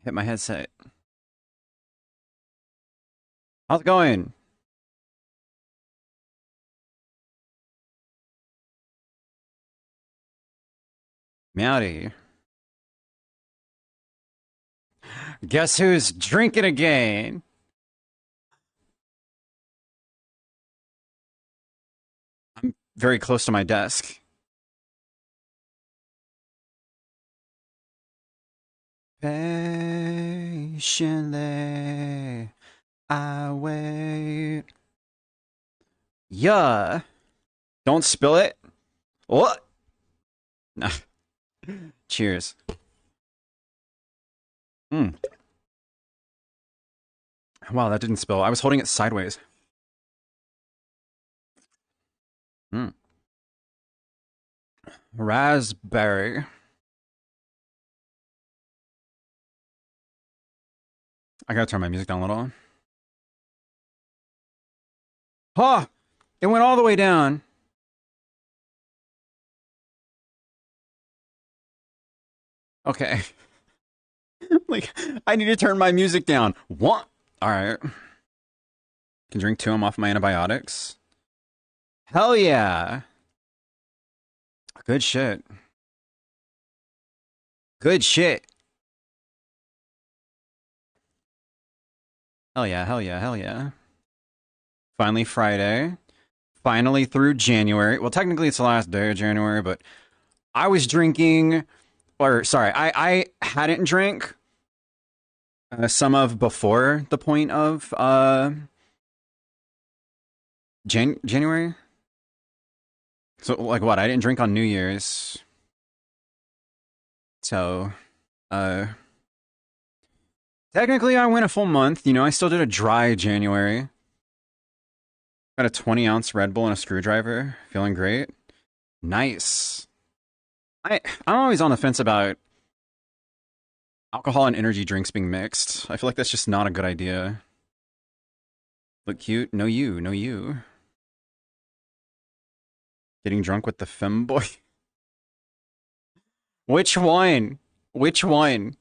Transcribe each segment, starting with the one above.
Hit my headset. How's it going? Meowdy. Guess who's drinking again? I'm very close to my desk. Patiently, I wait. Yeah. Don't spill it. What? Nah. Cheers. Mm. Wow, that didn't spill. I was holding it sideways. Mm. Raspberry. I gotta turn my music down a little. Huh! It went all the way down. Okay. Like, I need to turn my music down. What? Alright. Can drink two. I'm off my antibiotics. Hell yeah. Good shit. Good shit. Hell yeah, hell yeah, hell yeah. Finally Friday. Finally through January. Well, technically it's the last day of January, but I was drinking, or sorry, I hadn't drank some of before the point of January. So like what? I didn't drink on New Year's. So uh technically I went a full month, I still did a dry January. Got a 20-ounce Red Bull and a screwdriver. Feeling great. Nice. I'm always on the fence about alcohol and energy drinks being mixed. I feel like that's just not a good idea. Look cute. No you, no you. Getting drunk with the femboy. Which one? Which one?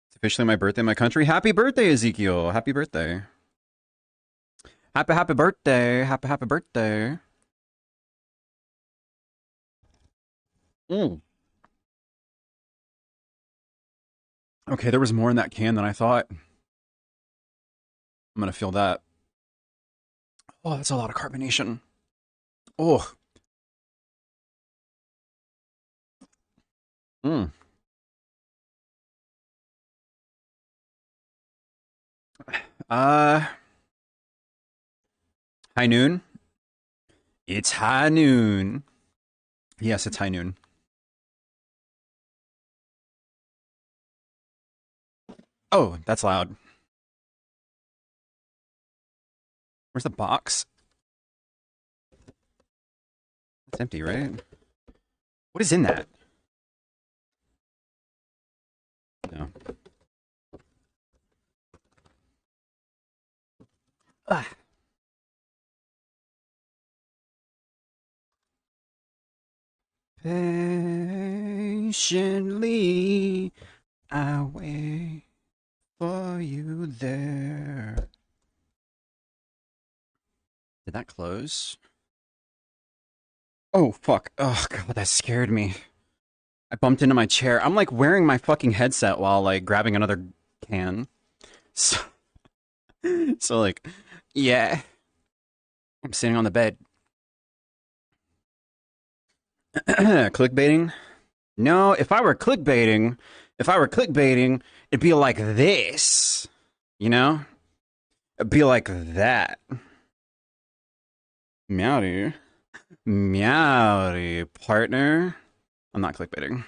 It's officially my birthday in my country. Happy birthday, Ezekiel. Happy birthday. Happy birthday. Happy birthday. Mm. Okay, there was more in that can than I thought. I'm gonna feel that. Oh, that's a lot of carbonation. Oh. Mm. Uh, high noon. It's high noon. Yes, it's high noon. Oh, that's loud. Where's the box? It's empty, right? What is in that? No. Ah. Patiently, I wait for you there. Did that close? Oh, fuck. Oh, God, that scared me. I bumped into my chair. I'm like wearing my fucking headset while like grabbing another can. So, so like, yeah. I'm sitting on the bed. Clickbaiting? No, if I were clickbaiting, it'd be like this. You know? It'd be like that. Meowdy. Meowdy, partner. I'm not clickbaiting.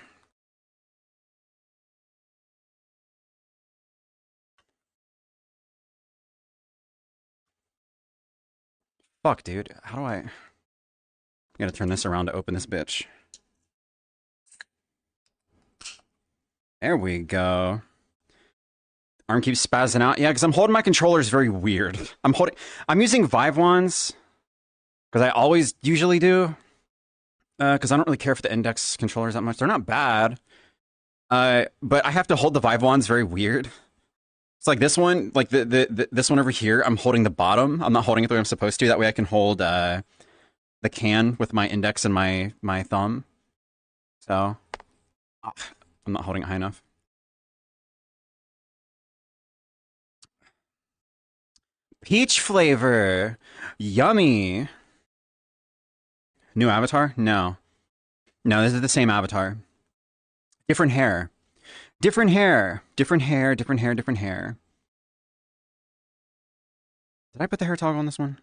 Fuck, dude. How do I gotta turn this around to open this bitch. There we go. Arm keeps spazzing out. Yeah, because I'm holding my controllers very weird. I'm using Vive ones because I always usually do. Because I don't really care for the index controllers that much. They're not bad. But I have to hold the Vive Wand's very weird. It's like this one, like this one over here, I'm holding the bottom. I'm not holding it the way I'm supposed to. That way I can hold the can with my index and my thumb. So I'm not holding it high enough. Peach flavor. Yummy. New avatar? No. No, this is the same avatar. Different hair. Different hair. Different hair, different hair, different hair. Did I put the hair toggle on this one?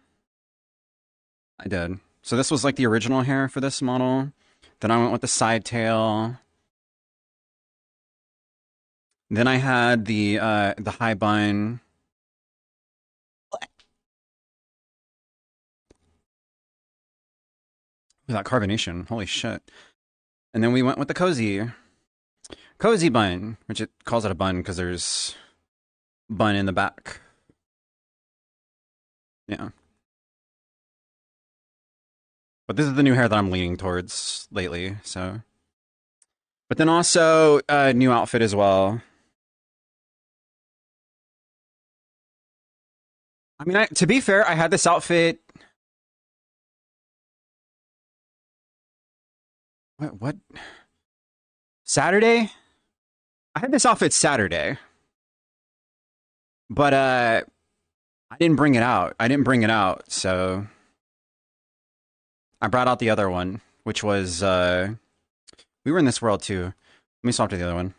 I did. So this was like the original hair for this model. Then I went with the side tail. Then I had the high bun. That carbonation, holy shit. And then we went with the cozy bun, which it calls it a bun because there's bun in the back. Yeah. But this is the new hair that I'm leaning towards lately, so. But then also a new outfit as well. I mean, to be fair, I had this outfit. What? Saturday? I had this outfit Saturday. But I didn't bring it out. I didn't bring it out, so I brought out the other one, which was we were in this world too. Let me swap to the other one.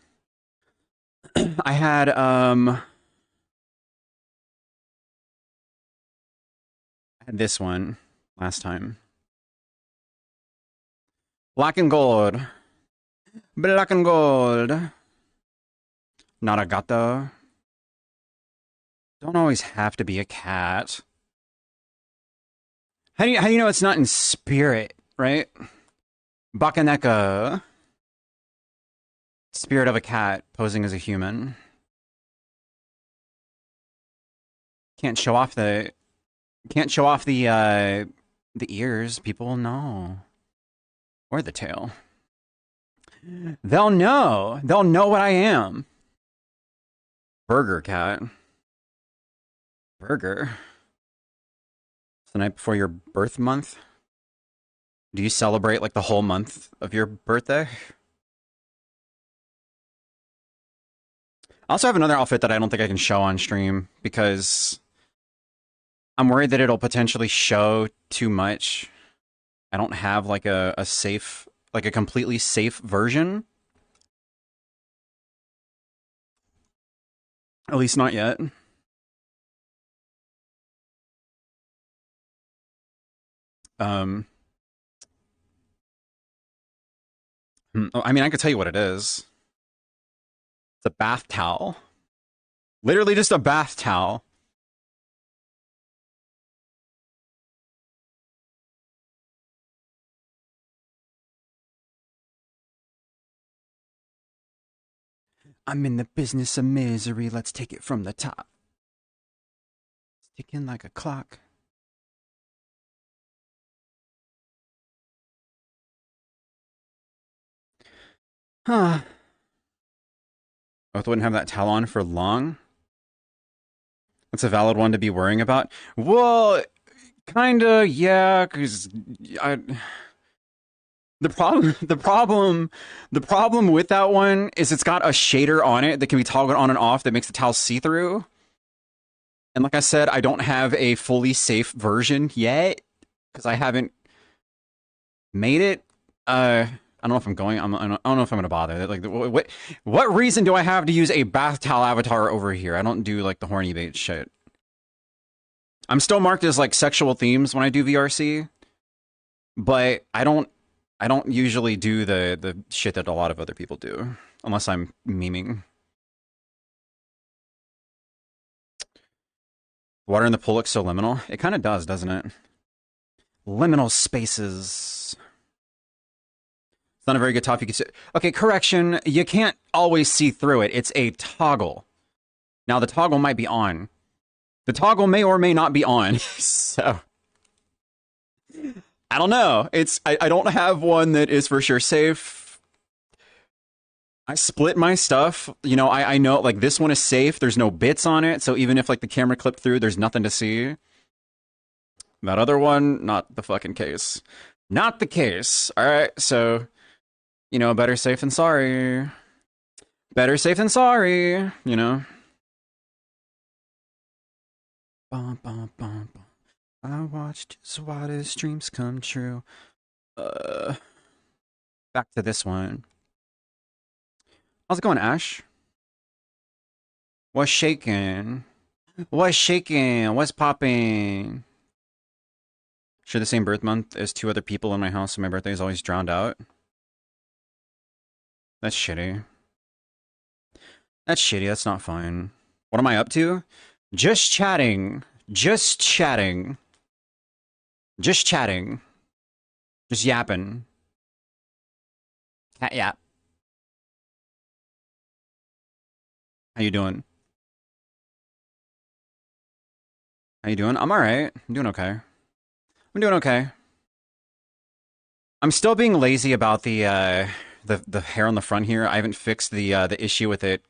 I had this one last time. Black and gold. Black and gold. Naragato. Don't always have to be a cat. How do you know it's not in spirit, right? Bakaneka. Spirit of a cat posing as a human. Can't show off the ears. People will know. Or the tail. They'll know. They'll know what I am. Burger cat. Burger. It's the night before your birth month. Do you celebrate like the whole month of your birthday? I also have another outfit that I don't think I can show on stream because I'm worried that it'll potentially show too much. I don't have like a safe, like a completely safe version. At least not yet. I mean, I could tell you what it is. It's a bath towel. Literally just a bath towel. I'm in the business of misery. Let's take it from the top. It's ticking like a clock. Huh. Both wouldn't have that towel on for long. That's a valid one to be worrying about. Well, kinda, yeah, because the problem with that one is it's got a shader on it that can be toggled on and off that makes the towel see-through. And like I said, I don't have a fully safe version yet because I haven't made it. I don't know if I'm going. I don't know if I'm gonna bother. Like, what reason do I have to use a bath towel avatar over here? I don't do like the horny bait shit. I'm still marked as like sexual themes when I do VRC, but I don't usually do the shit that a lot of other people do unless I'm memeing. Water in the pool looks so liminal. It kind of does, doesn't it? Liminal spaces. It's not a very good top you can see. Okay, correction. You can't always see through it. It's a toggle. Now, the toggle might be on. The toggle may or may not be on. So, I don't know. I don't have one that is for sure safe. I split my stuff. You know, I know like this one is safe. There's no bits on it, so even if like the camera clipped through, there's nothing to see. That other one, not the fucking case. Not the case. All right, so you know, better safe than sorry. Better safe than sorry. You know. Bum, bum, bum, bum. I watched Swada's dreams come true. Uh, Back to this one. How's it going, Ash? What's shaking? What's shaking? What's popping? Share the same birth month as two other people in my house, so my birthday is always drowned out. That's shitty. That's shitty. That's not fine. What am I up to? Just chatting. Just chatting. Just chatting. Just yapping. Cat yap. How you doing? How you doing? I'm alright. I'm doing okay. I'm doing okay. I'm still being lazy about the hair on the front here. I haven't fixed the issue with it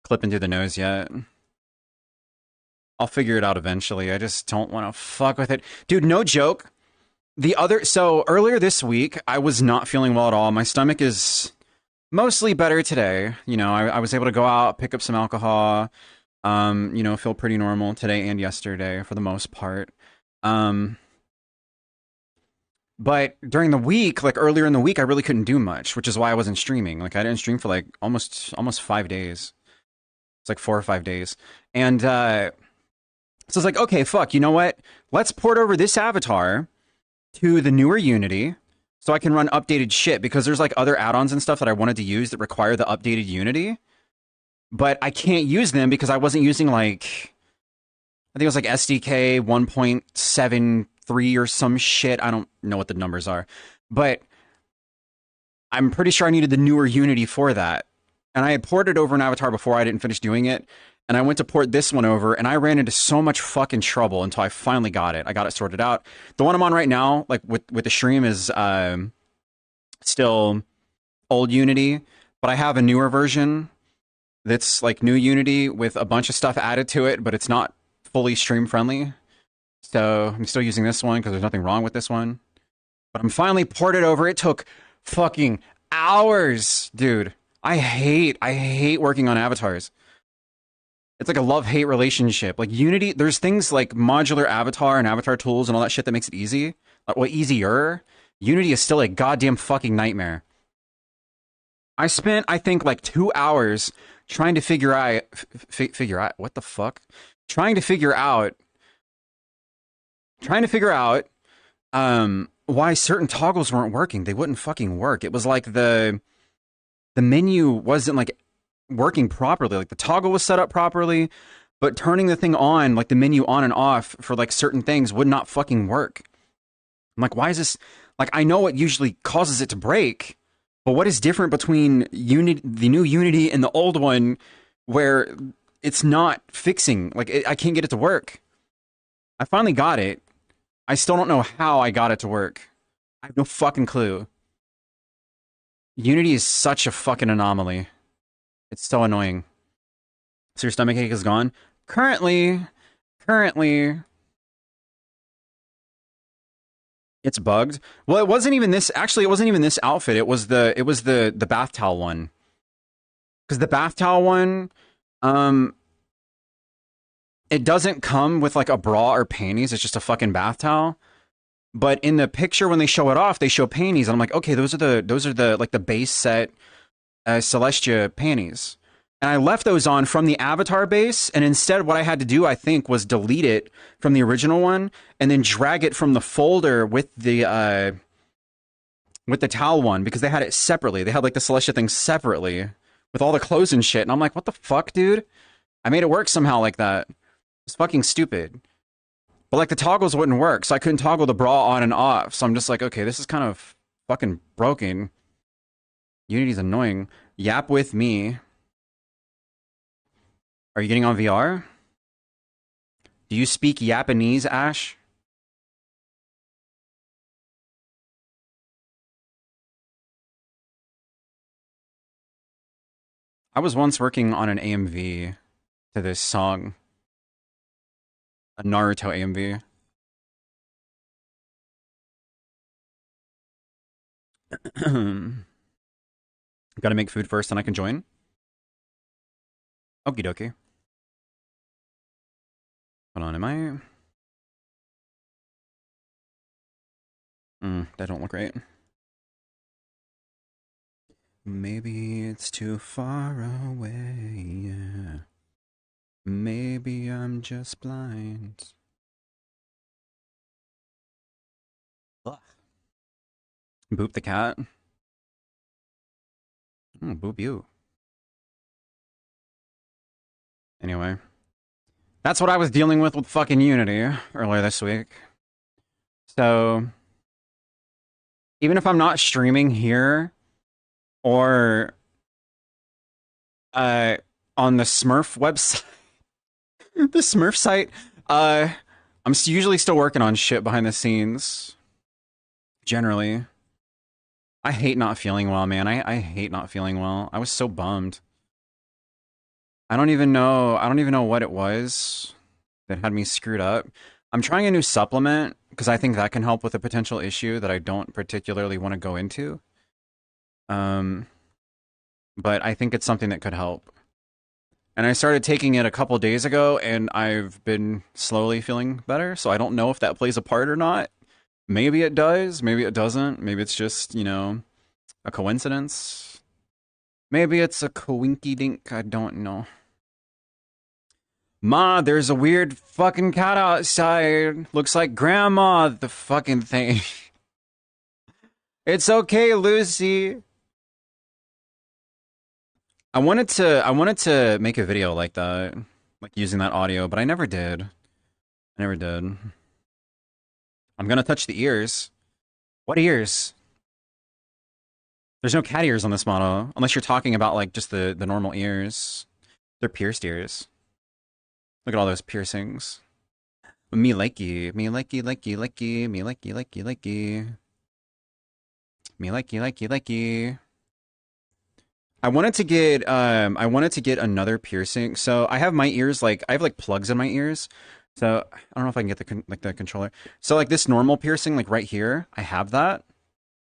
clipping through the nose yet. I'll figure it out eventually. I just don't want to fuck with it. Dude, no joke. So earlier this week, I was not feeling well at all. My stomach is mostly better today. You know, I was able to go out, pick up some alcohol, you know, feel pretty normal today and yesterday for the most part. But during the week, like earlier in the week, I really couldn't do much, which is why I wasn't streaming. Like I didn't stream for like almost 5 days. It's like 4 or 5 days. And so it's like, okay, fuck, you know what? Let's port over this avatar to the newer Unity so I can run updated shit, because there's like other add-ons and stuff that I wanted to use that require the updated Unity, but I can't use them because I wasn't using like, I think it was like SDK 1.73 or some shit. I don't know what the numbers are, but I'm pretty sure I needed the newer Unity for that. And I had ported over an avatar before. I didn't finish doing it. And I went to port this one over, and I ran into so much fucking trouble until I finally got it. I got it sorted out. The one I'm on right now, like with the stream, is still old Unity, but I have a newer version that's like new Unity with a bunch of stuff added to it, but it's not fully stream friendly. So I'm still using this one because there's nothing wrong with this one. But I'm finally ported over. It took fucking hours, dude. I hate working on avatars. It's like a love-hate relationship. Like Unity, there's things like modular avatar and avatar tools and all that shit that makes it easy. Well, easier. Unity is still a goddamn fucking nightmare. I spent, I think, like 2 hours trying to figure out, what the fuck? Trying to figure out why certain toggles weren't working. They wouldn't fucking work. It was like the menu wasn't like working properly. Like the toggle was set up properly, but turning the thing on, like the menu on and off for like certain things would not fucking work. I'm like, why is this? Like, I know what usually causes it to break, but what is different between the new Unity and the old one where it's not fixing? Like, I can't get it to work. I finally got it. I still don't know how I got it to work. I have no fucking clue. Unity is such a fucking anomaly. It's so annoying. So your stomach ache is gone? Currently, it's bugged. Well, it wasn't even this. Actually, it wasn't even this outfit. It was the bath towel one. Because the bath towel one, it doesn't come with like a bra or panties. It's just a fucking bath towel. But in the picture when they show it off, they show panties, and I'm like, okay, those are the like the base set Celestia panties. And I left those on from the avatar base, and instead what I had to do, I think, was delete it from the original one and then drag it from the folder with the towel one, because they had it separately. They had like the Celestia thing separately with all the clothes and shit. And I'm like, what the fuck, dude? I made it work somehow like that. It's fucking stupid. But like the toggles wouldn't work, so I couldn't toggle the bra on and off. So I'm just like, okay, this is kind of fucking broken. Unity's annoying. Yap with me. Are you getting on VR? Do you speak Japanese, Ash? I was once working on an AMV to this song, a Naruto AMV. Gotta make food first, then I can join. Okie dokie. Hold on, am I? That don't look right. Maybe it's too far away, yeah. Maybe I'm just blind. Ugh. Boop the cat. Boop you. Anyway. That's what I was dealing with fucking Unity earlier this week. So, even if I'm not streaming here or on the Smurf website, the Smurf site, I'm usually still working on shit behind the scenes. Generally. I hate not feeling well, man. I hate not feeling well. I was so bummed. I don't even know what it was that had me screwed up. I'm trying a new supplement because I think that can help with a potential issue that I don't particularly want to go into. But I think it's something that could help. And I started taking it a couple days ago, and I've been slowly feeling better, so I don't know if that plays a part or not. Maybe it does, maybe it doesn't. Maybe it's just, you know, a coincidence. Maybe it's a coinky-dink, I don't know. Ma, there's a weird fucking cat outside. Looks like Grandma, the fucking thing. It's okay, Lucy. I wanted to make a video like that, like using that audio, but I never did. I never did. I'm gonna touch the ears. What ears? There's no cat ears on this model, unless you're talking about like just the normal ears. They're pierced ears. Look at all those piercings. Me likey, me likey, likey, likey, me likey, likey, likey. Me likey, likey, likey. I wanted to get another piercing. So I have my ears I have like plugs in my ears. So I don't know if I can get the controller. So like this normal piercing, like right here, I have that.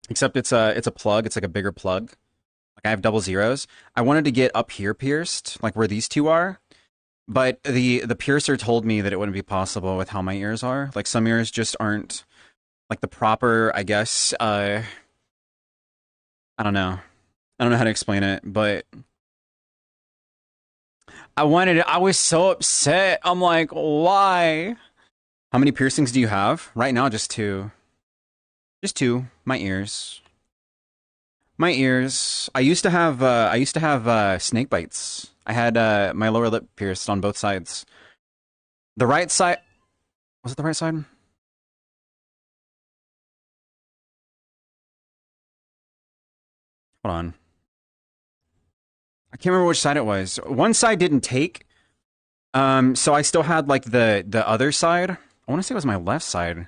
Except it's a plug. It's like a bigger plug. Like I have double zeros. I wanted to get up here pierced, like where these two are. But the piercer told me that it wouldn't be possible with how my ears are. Like some ears just aren't like the proper, I guess. I don't know. I don't know how to explain it, but I wanted it. I was so upset. I'm like, why? How many piercings do you have? Right now, just two. Just two. My ears. My ears. I used to have snake bites. I had my lower lip pierced on both sides. The right side. Was it the right side? Hold on. I can't remember which side it was. One side didn't take. So I still had like the other side. I want to say it was my left side.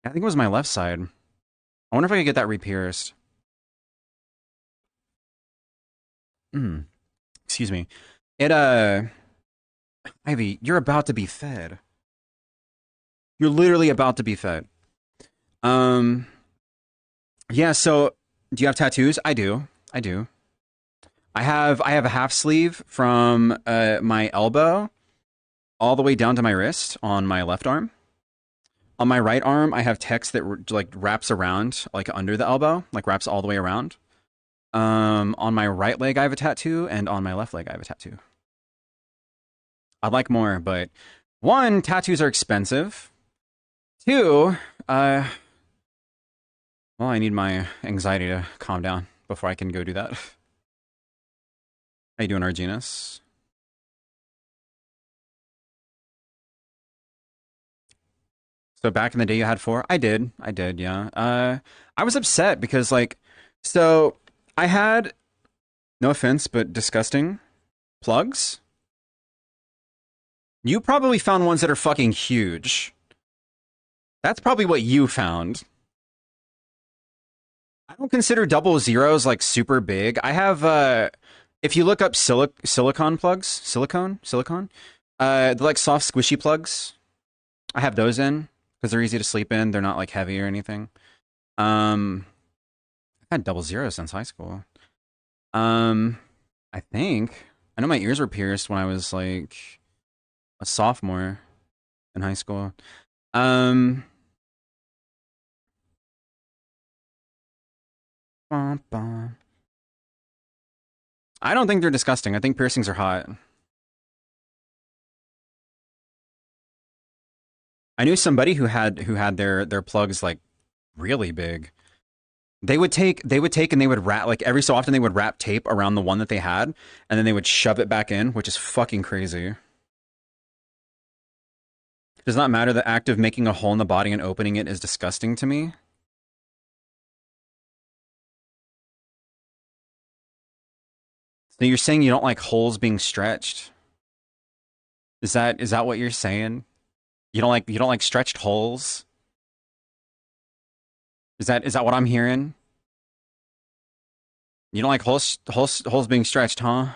I think it was my left side. I wonder if I could get that re-pierced. Excuse me. It Ivy, you're about to be fed. You're literally about to be fed. Yeah, so do you have tattoos? I do. I do. I have a half sleeve from my elbow all the way down to my wrist on my left arm. On my right arm, I have text that like wraps around, like under the elbow, like wraps all the way around. On my right leg, I have a tattoo, and on my left leg, I have a tattoo. I'd like more, but one, tattoos are expensive. Two, well, I need my anxiety to calm down before I can go do that. How you doing, Arginus? So back in the day you had 4? I did, yeah. I was upset because, like, so I had, no offense, but disgusting plugs. You probably found ones that are fucking huge. That's probably what you found. I don't consider double zeros, like, super big. I have If you look up silicone plugs, silicone, they're like soft squishy plugs. I have those in because they're easy to sleep in. They're not like heavy or anything. I've had 00 since high school. I think I know my ears were pierced when I was like a sophomore in high school. Um, bum, bum. I don't think they're disgusting. I think piercings are hot. I knew somebody who had their plugs like really big. They would take and they would wrap like every so often they would wrap tape around the one that they had and then they would shove it back in, which is fucking crazy. Does not matter, the act of making a hole in the body and opening it is disgusting to me. So you're saying you don't like holes being stretched? Is that what you're saying? You don't like stretched holes? Is that what I'm hearing? You don't like holes being stretched, huh?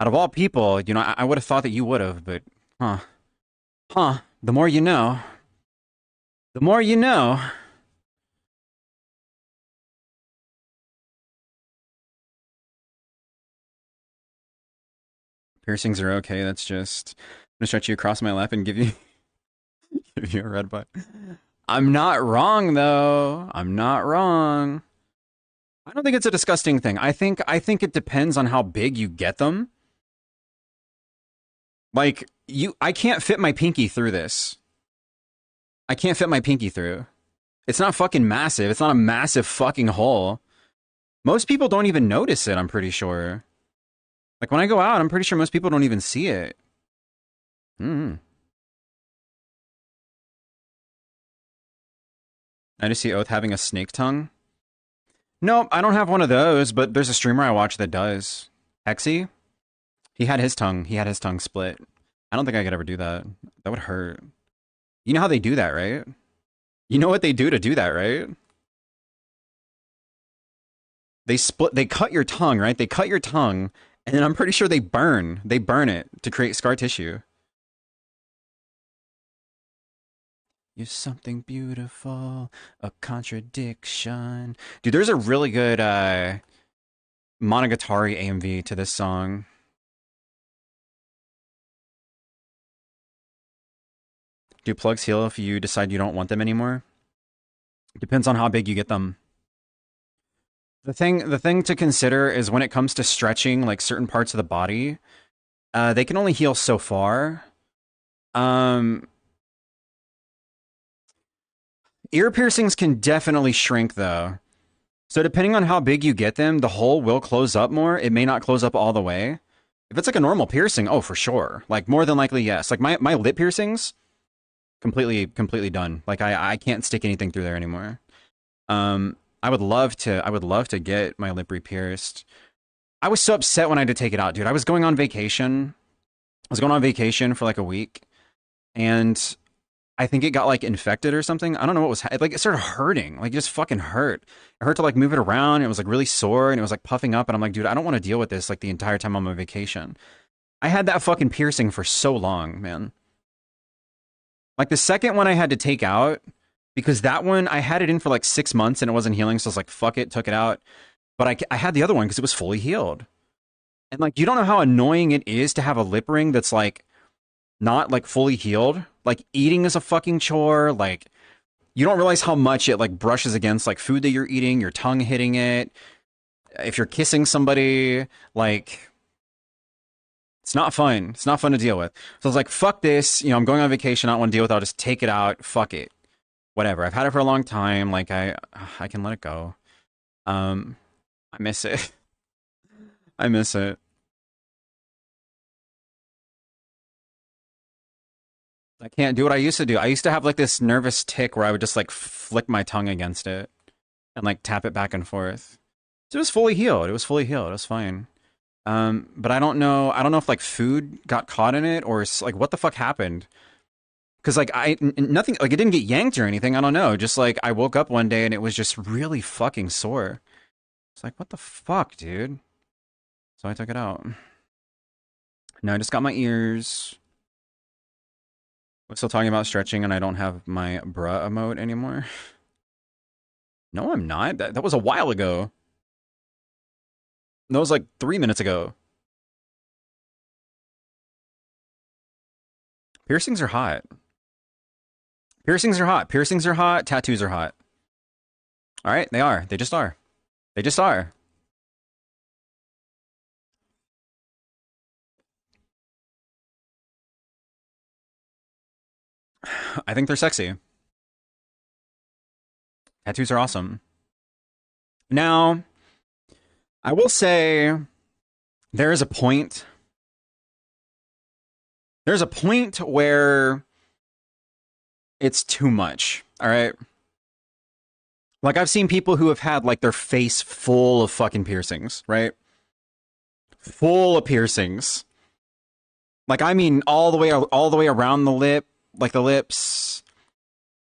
Out of all people, I would have thought that you would have, but huh. Huh. The more you know. The more you know. Piercings are okay. That's just I'm gonna stretch you across my lap and give you give you a red butt. I'm not wrong though. I'm not wrong. I don't think it's a disgusting thing. I think it depends on how big you get them. Like I can't fit my pinky through this. I can't fit my pinky through. It's not fucking massive. It's not a massive fucking hole. Most people don't even notice it, I'm pretty sure. Like when I go out, I'm pretty sure most people don't even see it. Hmm. I just see Oath having a snake tongue. Nope, I don't have one of those, but there's a streamer I watch that does. Hexy? He had his tongue split. I don't think I could ever do that. That would hurt. You know how they do that, right? You know what they do that, right? They cut your tongue, right? They cut your tongue, and then I'm pretty sure they burn it to create scar tissue. You're something beautiful, a contradiction. Dude, there's a really good Monogatari AMV to this song. Do plugs heal if you decide you don't want them anymore? Depends on how big you get them. The thing to consider is when it comes to stretching like certain parts of the body, they can only heal so far. Um, Ear piercings can definitely shrink though. So depending on how big you get them, the hole will close up more. It may not close up all the way. If it's like a normal piercing, oh for sure. Like more than likely, yes. Like my lip piercings, completely done. Like I can't stick anything through there anymore. I would love to get my lip re-pierced. I was so upset when I had to take it out, dude. I was going on vacation. I was going on vacation for like a week, and I think it got like infected or something. I don't know what was like. It started hurting. Like it just fucking hurt. It hurt to like move it around. It was like really sore, and it was like puffing up. And I'm like, dude, I don't want to deal with this like the entire time I'm on vacation. I had that fucking piercing for so long, man. Like the second one I had to take out because that one I had it in for like 6 months and it wasn't healing, so I was like, fuck it, took it out. But I had the other one because it was fully healed. And like, you don't know how annoying it is to have a lip ring that's like not like fully healed. Like eating is a fucking chore. Like you don't realize how much it like brushes against like food that you're eating, your tongue hitting it. If you're kissing somebody, like it's not fun. It's not fun to deal with. So I was like, fuck this. I'm going on vacation. I don't want to deal with it. I'll just take it out. Fuck it. Whatever. I've had it for a long time. Like I can let it go. Um, I miss it. I miss it. I can't do what I used to do. I used to have like this nervous tick where I would just like flick my tongue against it and like tap it back and forth. So it was fully healed. It was fully healed. It was fine. But I don't know. I don't know if like food got caught in it or like what the fuck happened. Because like nothing like it didn't get yanked or anything. I don't know. Just like I woke up one day and it was just really fucking sore. It's like what the fuck, dude. So I took it out. Now I just got my ears. We're still talking about stretching and I don't have my bruh emote anymore. No, I'm not. That was a while ago. That was like 3 minutes ago. Piercings are hot. Piercings are hot. Piercings are hot. Tattoos are hot. All right, they are. They just are. They just are. I think they're sexy. Tattoos are awesome. Now, I will say there is a point. There's a point where it's too much. All right. Like I've seen people who have had like their face full of fucking piercings, right? Full of piercings. Like I mean all the way around the lip, like the lips,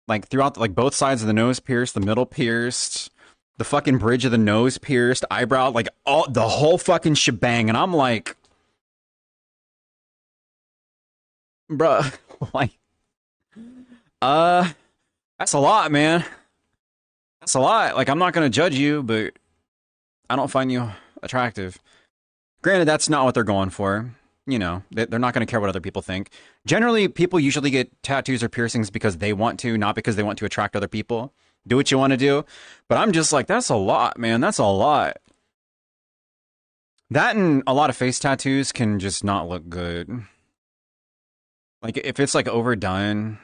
like throughout like both sides of the nose pierced, the middle pierced, the fucking bridge of the nose pierced, eyebrow, like all the whole fucking shebang, and I'm like, bruh, like, that's a lot, man. That's a lot. Like I'm not gonna judge you, but I don't find you attractive. Granted, that's not what they're going for. You know, they're not going to care what other people think. Generally, people usually get tattoos or piercings because they want to, not because they want to attract other people. Do what you want to do. But I'm just like, that's a lot, man. That's a lot. That and a lot of face tattoos can just not look good. Like, if it's like overdone,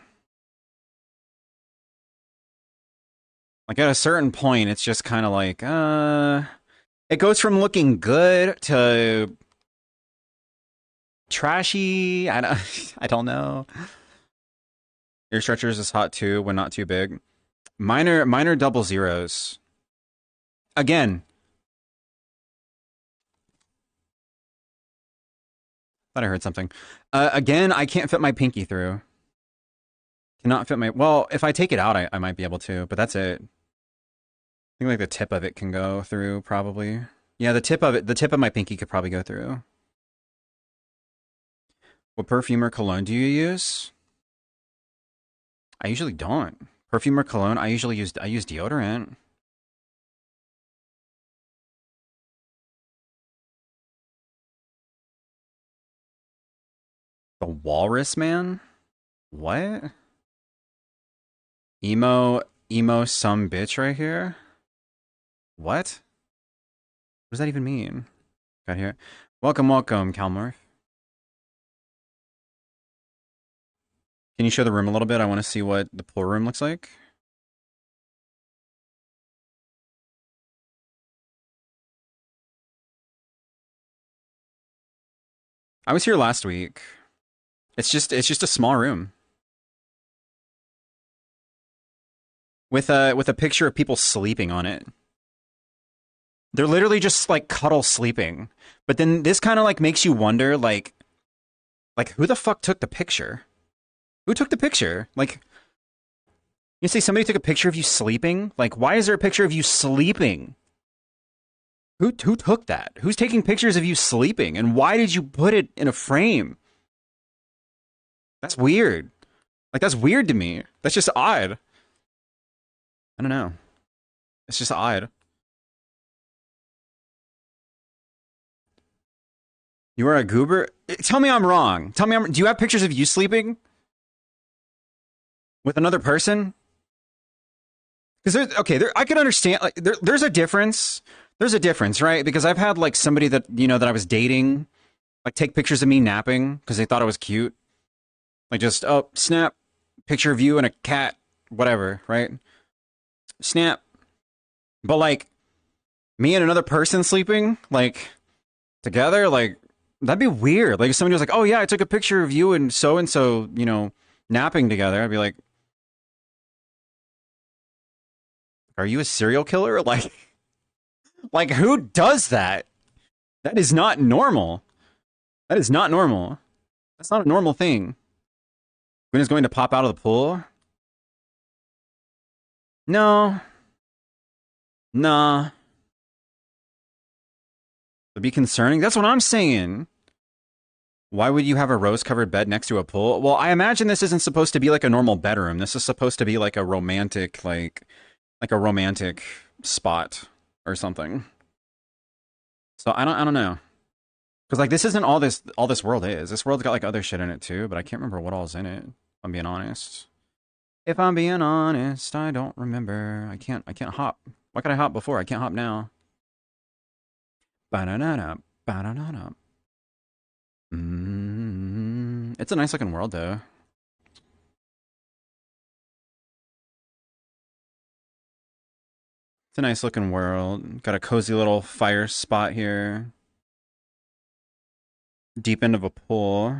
like at a certain point, it's just kind of like, it goes from looking good to trashy. I don't know. Ear stretchers is hot too when not too big. Minor double zeros. Again. Thought I heard something. Again, I can't fit my pinky through. Cannot fit my... Well, if I take it out, I might be able to, but that's it. I think like the tip of it can go through, probably. Yeah, the tip of my pinky could probably go through. What perfume or cologne do you use? I usually don't. Perfume or cologne, I use deodorant. The Walrus Man? What? Emo some bitch right here? What? What does that even mean? Got here. Welcome, Calmorph. Can you show the room a little bit? I want to see what the pool room looks like. I was here last week. It's just a small room. With a picture of people sleeping on it. They're literally just like cuddle sleeping. But then this kind of like makes you wonder like who the fuck took the picture? Who took the picture? Like you say somebody took a picture of you sleeping? Like why is there a picture of you sleeping? Who took that? Who's taking pictures of you sleeping? And why did you put it in a frame? That's weird. Like that's weird to me. That's just odd. I don't know. It's just odd. You are a goober? Tell me I'm wrong. Do you have pictures of you sleeping? With another person? Because I can understand, like, there's a difference. There's a difference, right? Because I've had, like, somebody that, you know, that I was dating, like, take pictures of me napping because they thought I was cute. Like, just, oh, snap, picture of you and a cat, whatever, right? Snap. But, like, me and another person sleeping, like, together, like, that'd be weird. Like if somebody was like, "Oh yeah, I took a picture of you and so, you know, napping together." I'd be like, "Are you a serial killer?" Like who does that? That is not normal. That is not normal. That's not a normal thing. Gwen is going to pop out of the pool? No. Nah. It'd be concerning. That's what I'm saying. Why would you have a rose-covered bed next to a pool? Well, I imagine this isn't supposed to be like a normal bedroom. This is supposed to be like a romantic, like a romantic spot or something. So I don't know. Because like this isn't all this world is. This world's got like other shit in it too, but I can't remember what all's in it. If I'm being honest. If I'm being honest, I don't remember. I can't hop. Why could I hop before? I can't hop now. Ba-da-da-da, ba-da-da-da. It's a nice looking world though. It's a nice looking world. Got a cozy little fire spot here. Deep end of a pool.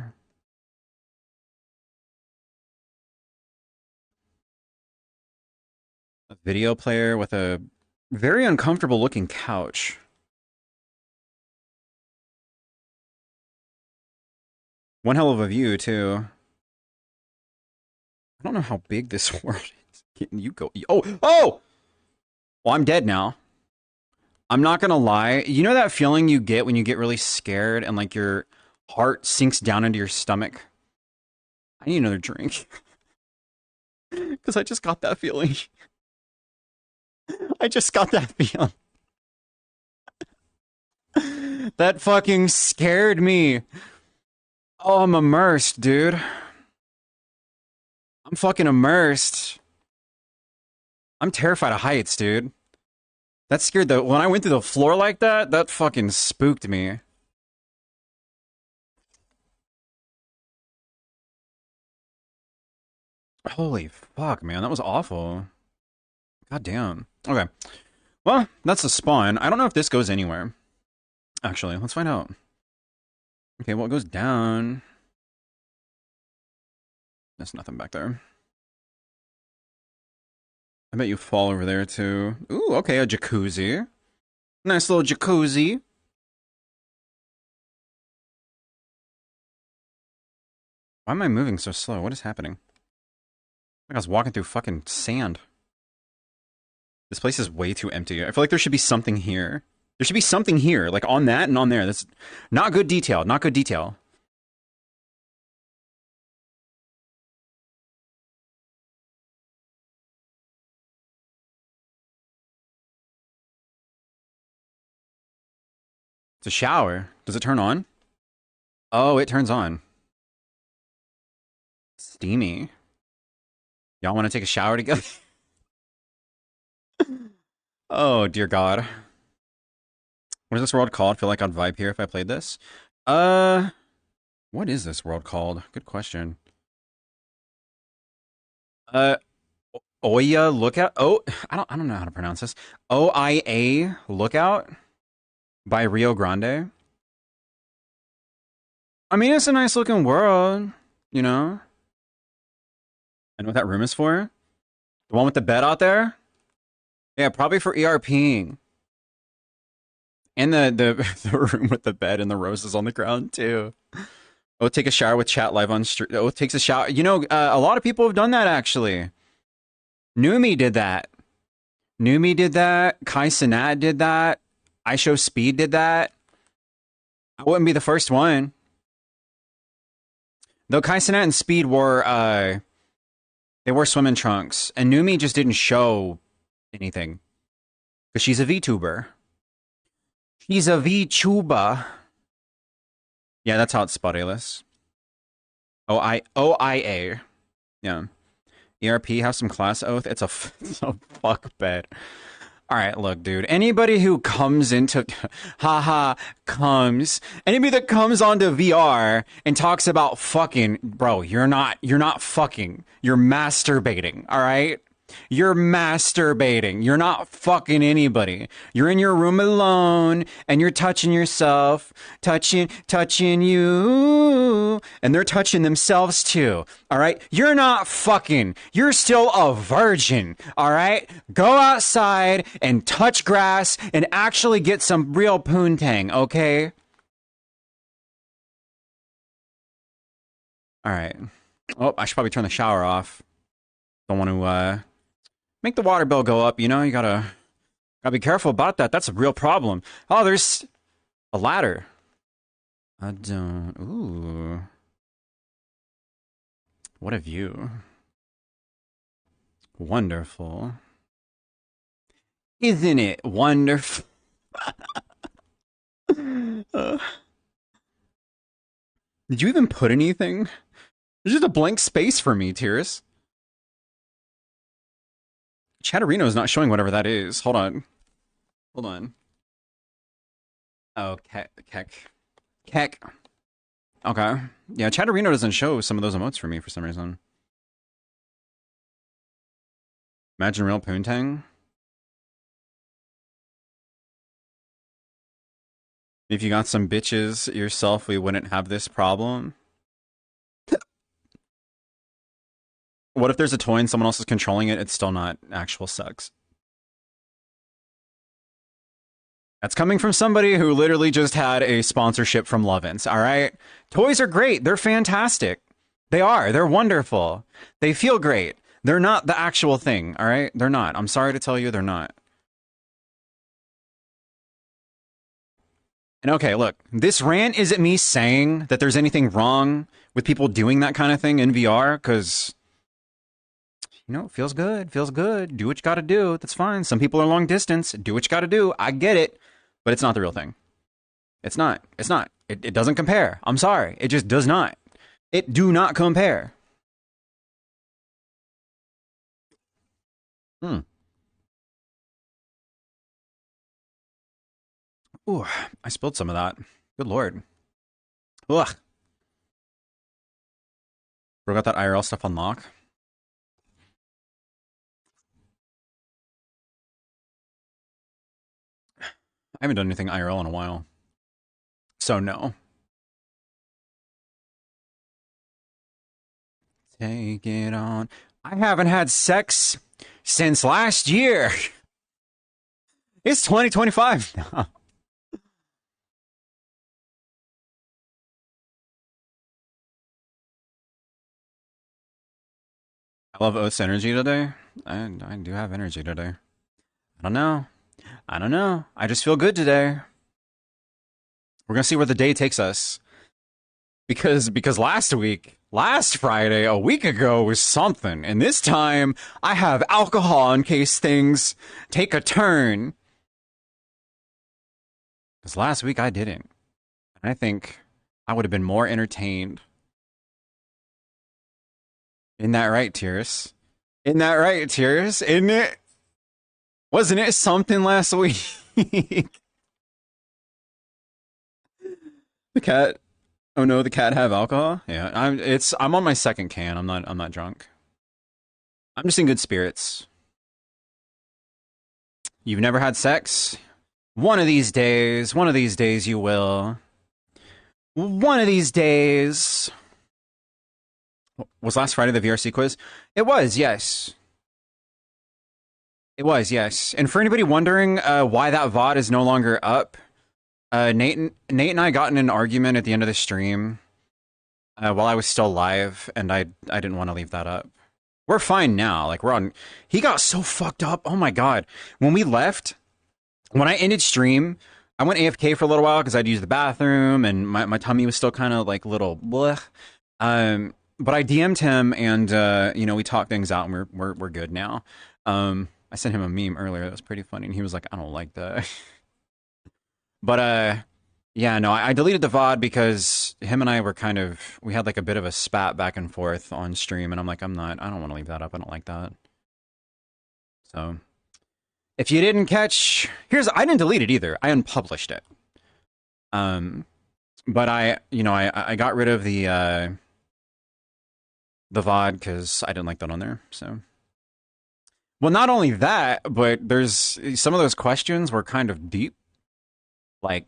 A video player with a very uncomfortable looking couch. One hell of a view too. I don't know how big this world is. You go. Oh! Well, I'm dead now. I'm not gonna lie. You know that feeling you get when you get really scared and like your heart sinks down into your stomach? I need another drink. Because I just got that feeling. I just got that feeling. That fucking scared me. Oh, I'm immersed, dude. I'm fucking immersed. I'm terrified of heights, dude. That scared when I went through the floor like that, that fucking spooked me. Holy fuck, man. That was awful. God damn. Okay. Well, that's the spawn. I don't know if this goes anywhere. Actually, let's find out. Okay, well, it goes down. There's nothing back there. I bet you fall over there, too. Ooh, okay, a jacuzzi. Nice little jacuzzi. Why am I moving so slow? What is happening? Like I was walking through fucking sand. This place is way too empty. I feel like there should be something here. There should be something here, like on that and on there. That's not good detail. Not good detail. It's a shower. Does it turn on? Oh, it turns on. Steamy. Y'all want to take a shower together? Oh, dear God. What is this world called? I feel like I'd vibe here if I played this. What is this world called? Good question. Oya Lookout. Oh, I don't know how to pronounce this. OIA Lookout by Rio Grande. I mean, it's a nice looking world, you know. I know what that room is for. The one with the bed out there. Yeah, probably for ERPing. And the room with the bed and the roses on the ground too. Oh, take a shower with chat live on stream. Oh, takes a shower. You know, a lot of people have done that actually. Numi did that. Numi did that. Kai Cenat did that. IShowSpeed did that. I wouldn't be the first one. Though Kai Cenat and Speed wore they wore swimming trunks, and Numi just didn't show anything because she's a VTuber. She's a VTuber. Yeah, that's how it's spelled, Alice. OIA. Yeah. ERP, have some class oath. It's a fuck bed. All right, look, dude. Anybody who comes into, anybody that comes onto VR and talks about fucking, bro, you're not fucking. You're masturbating. All right. You're masturbating. You're not fucking anybody. You're in your room alone and you're touching yourself, touching you, and they're touching themselves too. All right? You're not fucking. You're still a virgin. All right? Go outside and touch grass and actually get some real poontang, okay? All right. Oh, I should probably turn the shower off. Don't want to make the water bill go up, you know? You gotta be careful about that. That's a real problem. Oh, there's A ladder. I don't. Ooh. What a view. Wonderful. Isn't it wonderful? uh, did you even put anything? There's just a blank space for me, Tears. Chatterino is not showing whatever that is. Hold on. Hold on. Oh, Keck. Okay. Yeah, Chatterino doesn't show some of those emotes for me for some reason. Imagine real Poontang. If you got some bitches yourself, we wouldn't have this problem. What if there's a toy and someone else is controlling it? It's still not actual sex. That's coming from somebody who literally just had a sponsorship from Lovin's, all right? Toys are great. They're fantastic. They are. They're wonderful. They feel great. They're not the actual thing, all right? They're not. I'm sorry to tell you, they're not. And okay, look, this rant isn't me saying that there's anything wrong with people doing that kind of thing in VR, because, you know, it feels good. Feels good. Do what you gotta do. That's fine. Some people are long distance. Do what you gotta do. I get it. But it's not the real thing. It's not. It's not. It doesn't compare. I'm sorry. It just does not. It do not compare. Ooh, I spilled some of that. Good lord. Ugh. Bro got that IRL stuff on lock. I haven't done anything IRL in a while. So no. Take it on. I haven't had sex since last year. It's 2025 now. I love Oath's energy today. I do have energy today. I don't know. I don't know. I just feel good today. We're gonna see where the day takes us. Because last Friday, a week ago, was something. And this time, I have alcohol in case things take a turn. Because last week I didn't. And I think I would have been more entertained. Isn't that right, Tears? Isn't that right, Tears? Isn't it? Wasn't it something last week? The cat. Oh no, the cat have alcohol? Yeah, I'm on my second can. I'm not drunk. I'm just in good spirits. You've never had sex? One of these days you will. One of these days. Was last Friday the VRC quiz? It was, yes. It was, yes. And for anybody wondering why that VOD is no longer up, Nate and I got in an argument at the end of the stream while I was still live, and I didn't want to leave that up. We're fine now. Like, we're on... He got so fucked up. Oh my god. When we left, when I ended stream, I went AFK for a little while because I'd use the bathroom, and my tummy was still kind of like little blech. But I DM'd him, and you know, we talked things out, and we're good now. I sent him a meme earlier that was pretty funny, and he was like, I don't like that. But yeah, no, I deleted the VOD because him and I were we had like a bit of a spat back and forth on stream, and I'm like, I don't want to leave that up. I don't like that. So if you didn't catch, I didn't delete it either. I unpublished it. But I got rid of the VOD because I didn't like that on there. So, well, not only that, but there's some of those questions were kind of deep. Like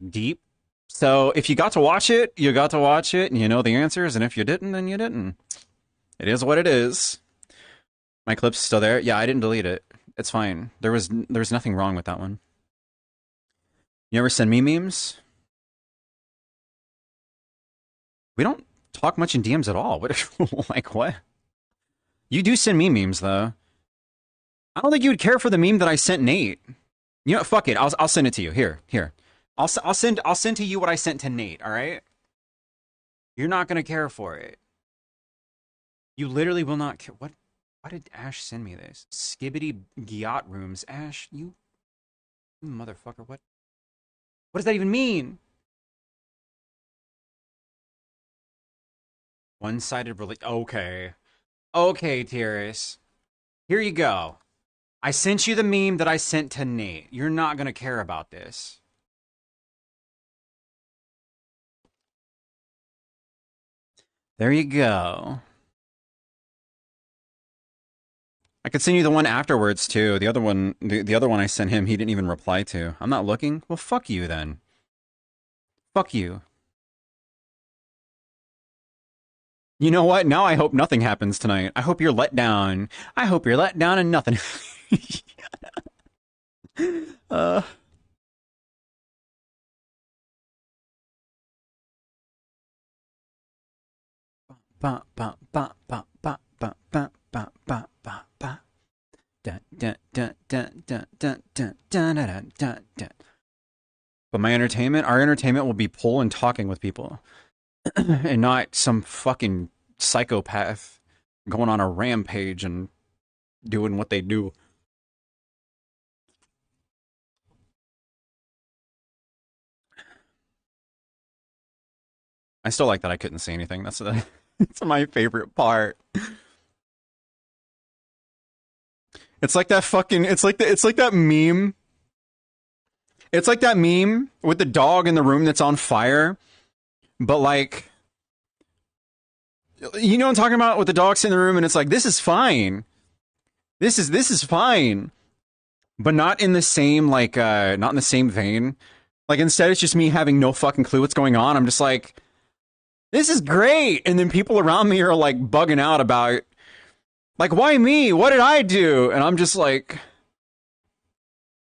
deep. So if you got to watch it, you got to watch it, and you know the answers. And if you didn't, then you didn't. It is what it is. My clip's still there. Yeah, I didn't delete it. It's fine. There was nothing wrong with that one. You ever send me memes? We don't talk much in DMs at all. What? Like what? You do send me memes though. I don't think you would care for the meme that I sent Nate. You know, fuck it. I'll send it to you. Here. I'll send to you what I sent to Nate. All right. You're not gonna care for it. You literally will not care. What? Why did Ash send me this? Skibbity Giat rooms. Ash, you motherfucker. What? What does that even mean? One-sided Okay. Okay, Tiris. Here you go. I sent you the meme that I sent to Nate. You're not gonna care about this. There you go. I could send you the one afterwards too. The other one, the other one I sent him, he didn't even reply to. I'm not looking. Well, fuck you then. Fuck you. You know what? Now I hope nothing happens tonight. I hope you're let down. I hope you're let down and nothing. uh. Ba ba ba ba ba ba ba ba ba ba ba. Dun dun dun dun dun dun dun dun dun dun dun. But my entertainment, our entertainment will be pull and talking with people. And not some fucking psychopath going on a rampage and doing what they do. I still like that I couldn't say anything. That's my favorite part. It's like that fucking it's like that meme. It's like that meme with the dog in the room that's on fire. But like, you know what I'm talking about, with the dogs in the room and it's like, this is fine. This is fine. But not in the same not in the same vein. Like, instead it's just me having no fucking clue what's going on. I'm just like, this is great. And then people around me are like bugging out about, like, why me? What did I do? And I'm just like,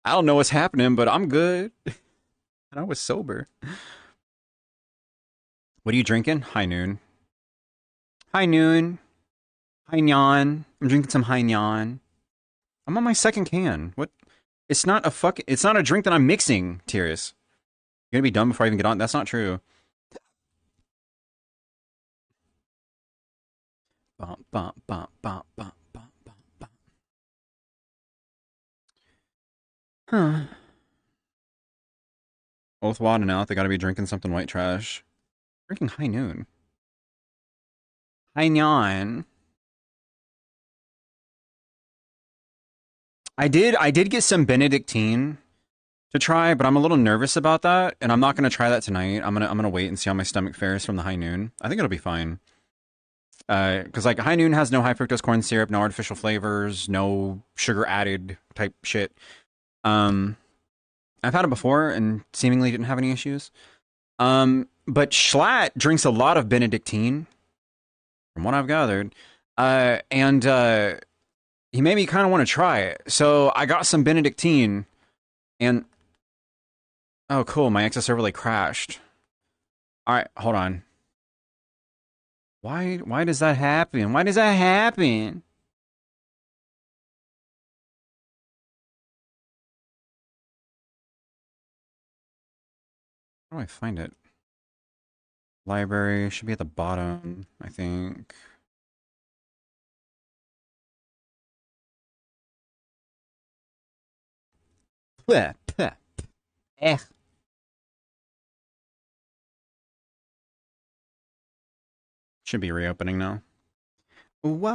I don't know what's happening, but I'm good. And I was sober. What are you drinking? High Noon. High Noon. Hainan. I'm drinking some Hainan. I'm on my second can. What? It's not a drink that I'm mixing, Tiris. You're gonna be done before I even get on? That's not true. Bum, bum, bum, bum, bum, bum, bum, bum. Huh. Both Wad and out, they gotta be drinking something white trash. Drinking High Noon. Hainan. I did get some Benedictine to try, but I'm a little nervous about that, and I'm not gonna try that tonight. I'm gonna wait and see how my stomach fares from the High Noon. I think it'll be fine. Because like High Noon has no high fructose corn syrup, no artificial flavors, no sugar added type shit. I've had it before and seemingly didn't have any issues. But Schlatt drinks a lot of Benedictine, from what I've gathered. And he made me kind of want to try it. So I got some Benedictine, and oh, cool, my XS overlay crashed. All right, hold on. Why does that happen? Why does that happen? How do I find it? Library should be at the bottom, I think. Eh. Should be reopening now. Wow.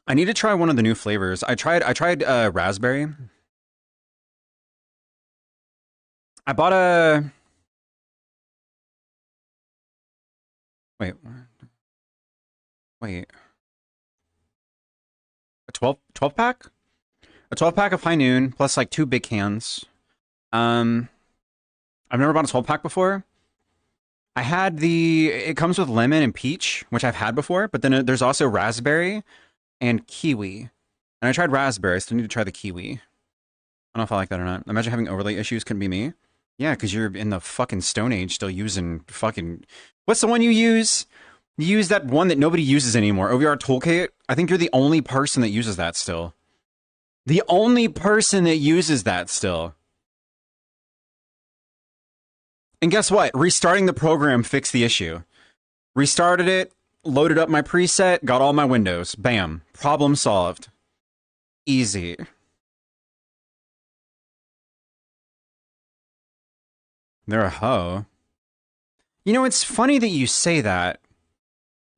I need to try one of the new flavors. I tried raspberry. I bought a wait. A 12 pack? A 12 pack of High Noon plus like 2 big cans. I've never bought a 12 pack before. I had it comes with lemon and peach, which I've had before, but then there's also raspberry and kiwi. And I tried raspberry, I still need to try the kiwi. I don't know if I like that or not. Imagine having overlay issues, couldn't be me. Yeah, because you're in the fucking Stone Age still using fucking... What's the one you use? You use that one that nobody uses anymore, OVR Toolkit. I think you're the only person that uses that still. The only person that uses that still. And guess what? Restarting the program fixed the issue. Restarted it, loaded up my preset, got all my windows. Bam. Problem solved. Easy. They're a hoe. You know, it's funny that you say that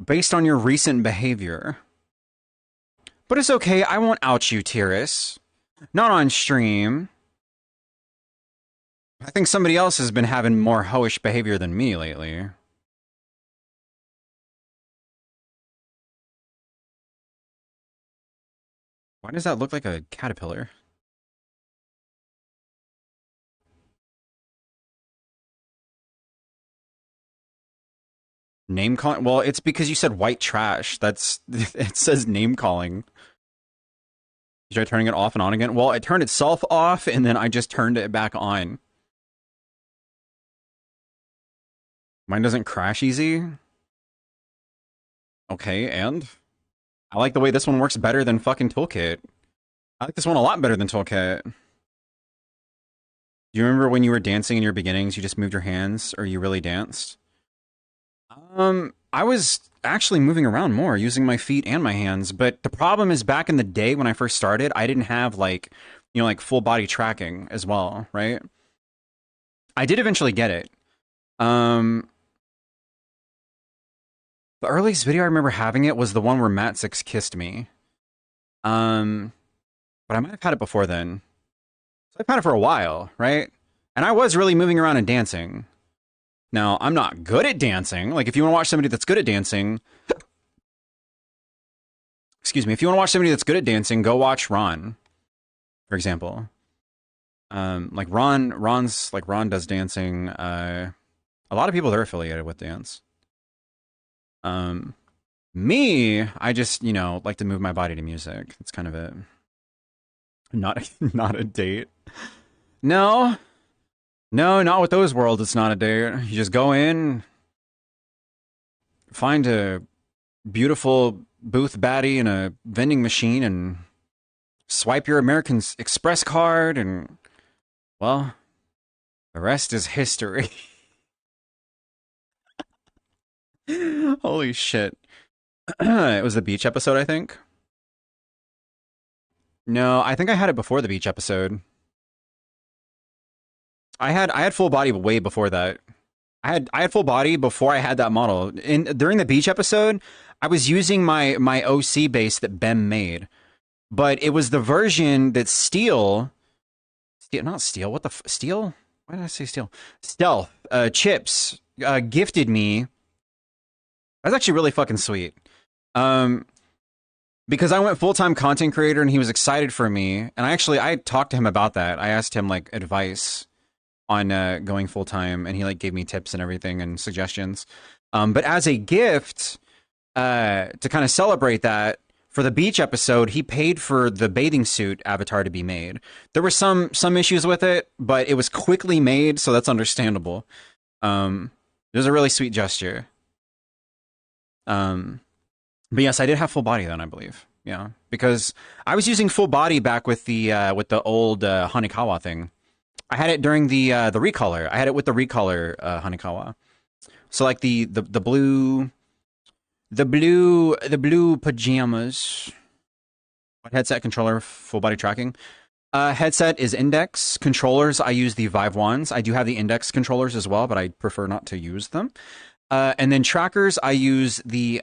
based on your recent behavior. But it's okay, I won't out you, Tiris. Not on stream. I think somebody else has been having more hoish behavior than me lately. Why does that look like a caterpillar? Name calling? Well, it's because you said white trash. That's it says name calling. You try turning it off and on again? Well, it turned itself off and then I just turned it back on. Mine doesn't crash easy. Okay, and I like the way this one works better than fucking Toolkit. I like this one a lot better than Toolkit. Do you remember when you were dancing in your beginnings, you just moved your hands, or you really danced? I was actually moving around more, using my feet and my hands, but the problem is back in the day when I first started, I didn't have like, you know, like full body tracking as well, right? I did eventually get it. The earliest video I remember having it was the one where Matt Six kissed me. But I might have had it before then. So I've had it for a while, right? And I was really moving around and dancing. Now, I'm not good at dancing. Like, if you want to watch somebody that's good at dancing... Excuse me. If you want to watch somebody that's good at dancing, go watch Ron, for example. Like, Ron does dancing. A lot of people, they're affiliated with dance. Me, I just, you know, like to move my body to music. That's kind of it. Not a date. No, not with those worlds. It's not a date. You just go in, find a beautiful booth baddie in a vending machine, and swipe your American Express card, and well, the rest is history. Holy shit! It was the beach episode, I think. No, I think I had it before the beach episode. I had full body way before that. I had full body before I had that model. During the beach episode, I was using my OC base that Bem made, but it was the version that not Steel. What the Steel? Why did I say Steel? Stealth Chips gifted me. That's actually really fucking sweet. Because I went full-time content creator and he was excited for me, and I talked to him about that. I asked him like advice on going full-time, and he like gave me tips and everything and suggestions. But as a gift, to kind of celebrate that, for the beach episode, he paid for the bathing suit avatar to be made. There were some issues with it, but it was quickly made, so that's understandable. It was a really sweet gesture. But yes, I did have full body then, I believe. Yeah, because I was using full body back with the old Hanekawa thing. I had it during the recolor. I had it with the recolor Hanekawa. So like the blue pajamas. What headset controller full body tracking? Headset is Index. Controllers, I use the Vive ones. I do have the Index controllers as well, but I prefer not to use them. And then trackers, I use the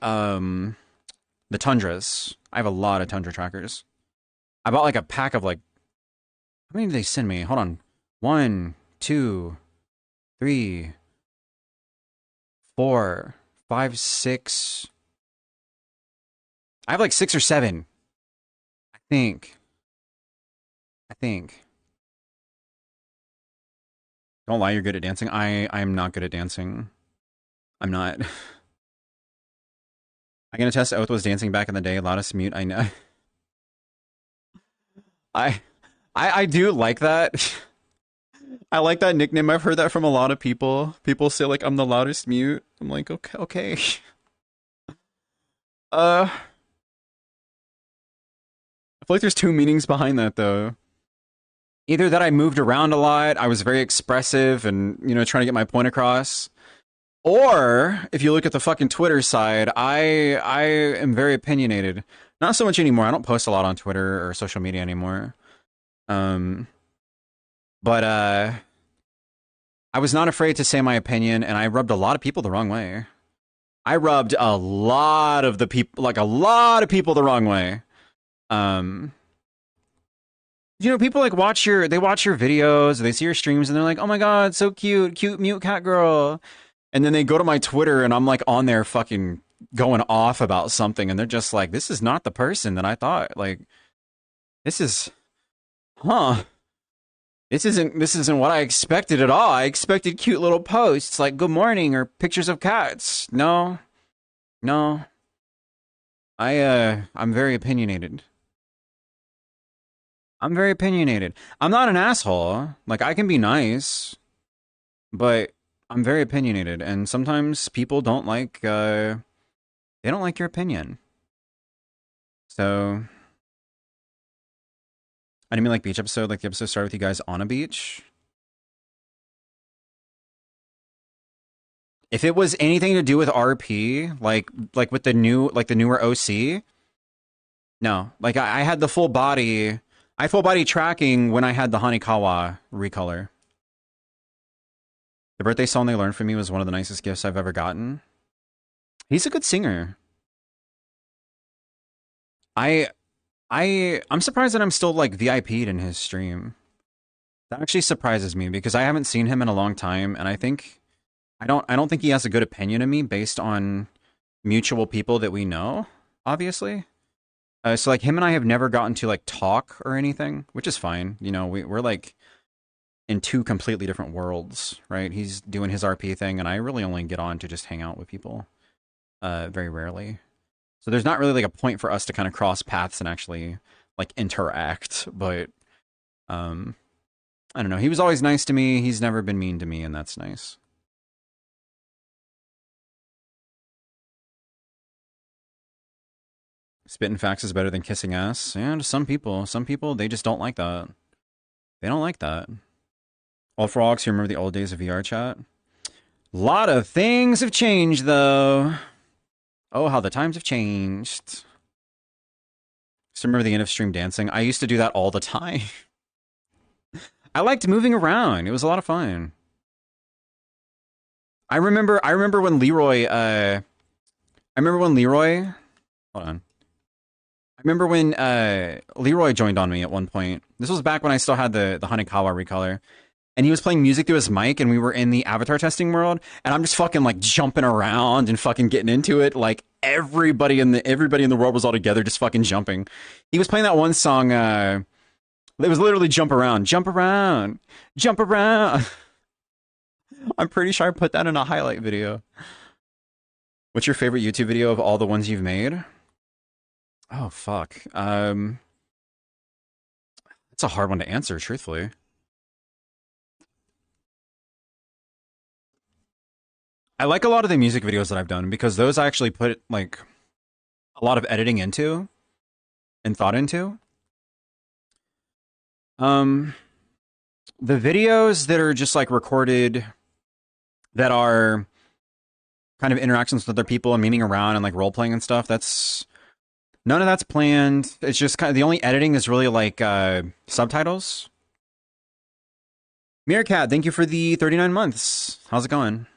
Tundras. I have a lot of Tundra trackers. I bought like a pack of like, how many did they send me? Hold on. 1, 2, 3, 4, 5, 6. I have like 6 or 7. I think. Don't lie, you're good at dancing. I'm not good at dancing. I'm not. I'm gonna test Oath was dancing back in the day. Loudest mute. I know. I do like that. I like that nickname. I've heard that from a lot of people. People say like I'm the loudest mute. I'm like, okay. I feel like there's two meanings behind that though. Either that I moved around a lot, I was very expressive and, trying to get my point across. Or if you look at the fucking Twitter side, I am very opinionated. Not so much anymore. I don't post a lot on Twitter or social media anymore. Um but I was not afraid to say my opinion, and I rubbed a lot of people the wrong way. I rubbed a lot of the people, like a lot of people, the wrong way. Um, people like they watch your videos, they see your streams, and they're like, "Oh my god, so cute, cute mute cat girl," and then they go to my Twitter, and I'm like on there fucking going off about something, and they're just like, "This is not the person that I thought." Like, this is, huh? This isn't what I expected at all. I expected cute little posts like "Good morning" or pictures of cats. No, no. I'm very opinionated. I'm very opinionated. I'm not an asshole. Like, I can be nice, but I'm very opinionated, and sometimes people don't like they don't like your opinion. So I didn't mean like beach episode, like the episode started with you guys on a beach. If it was anything to do with RP, like with the newer OC, no. Like I had the full body, I full body tracking when I had the Hanikawa recolor. The birthday song they learned from me was one of the nicest gifts I've ever gotten. He's a good singer. I I'm surprised that I'm still like VIP'd in his stream. That actually surprises me because I haven't seen him in a long time, and I don't think he has a good opinion of me based on mutual people that we know, obviously. So like him and I have never gotten to like talk or anything, which is fine. We're like in two completely different worlds, right? He's doing his RP thing, and I really only get on to just hang out with people, very rarely. So there's not really like a point for us to kind of cross paths and actually like interact. But um, I don't know. He was always nice to me. He's never been mean to me, and that's nice. Spitting facts is better than kissing ass. Yeah, to some people they just don't like that. They don't like that. All frogs, you remember the old days of VR chat? A lot of things have changed though. Oh, how the times have changed. Still remember the end of stream dancing? I used to do that all the time. I liked moving around. It was a lot of fun. I remember when Leroy hold on. I remember when Leroy joined on me at one point. This was back when I still had the Hanekawa recolor. And he was playing music through his mic, and we were in the avatar testing world, and I'm just fucking like jumping around and fucking getting into it. Like everybody in the world was all together, just fucking jumping. He was playing that one song. It was literally jump around, jump around, jump around. I'm pretty sure I put that in a highlight video. What's your favorite YouTube video of all the ones you've made? Oh fuck. It's a hard one to answer, truthfully. I like a lot of the music videos that I've done because those I actually put like a lot of editing into and thought into. Um, the videos that are just like recorded that are kind of interactions with other people and memeing around and like role playing and stuff, that's none of that's planned. It's just kind of the only editing is really like subtitles. Meerkat, thank you for the 39 months. How's it going?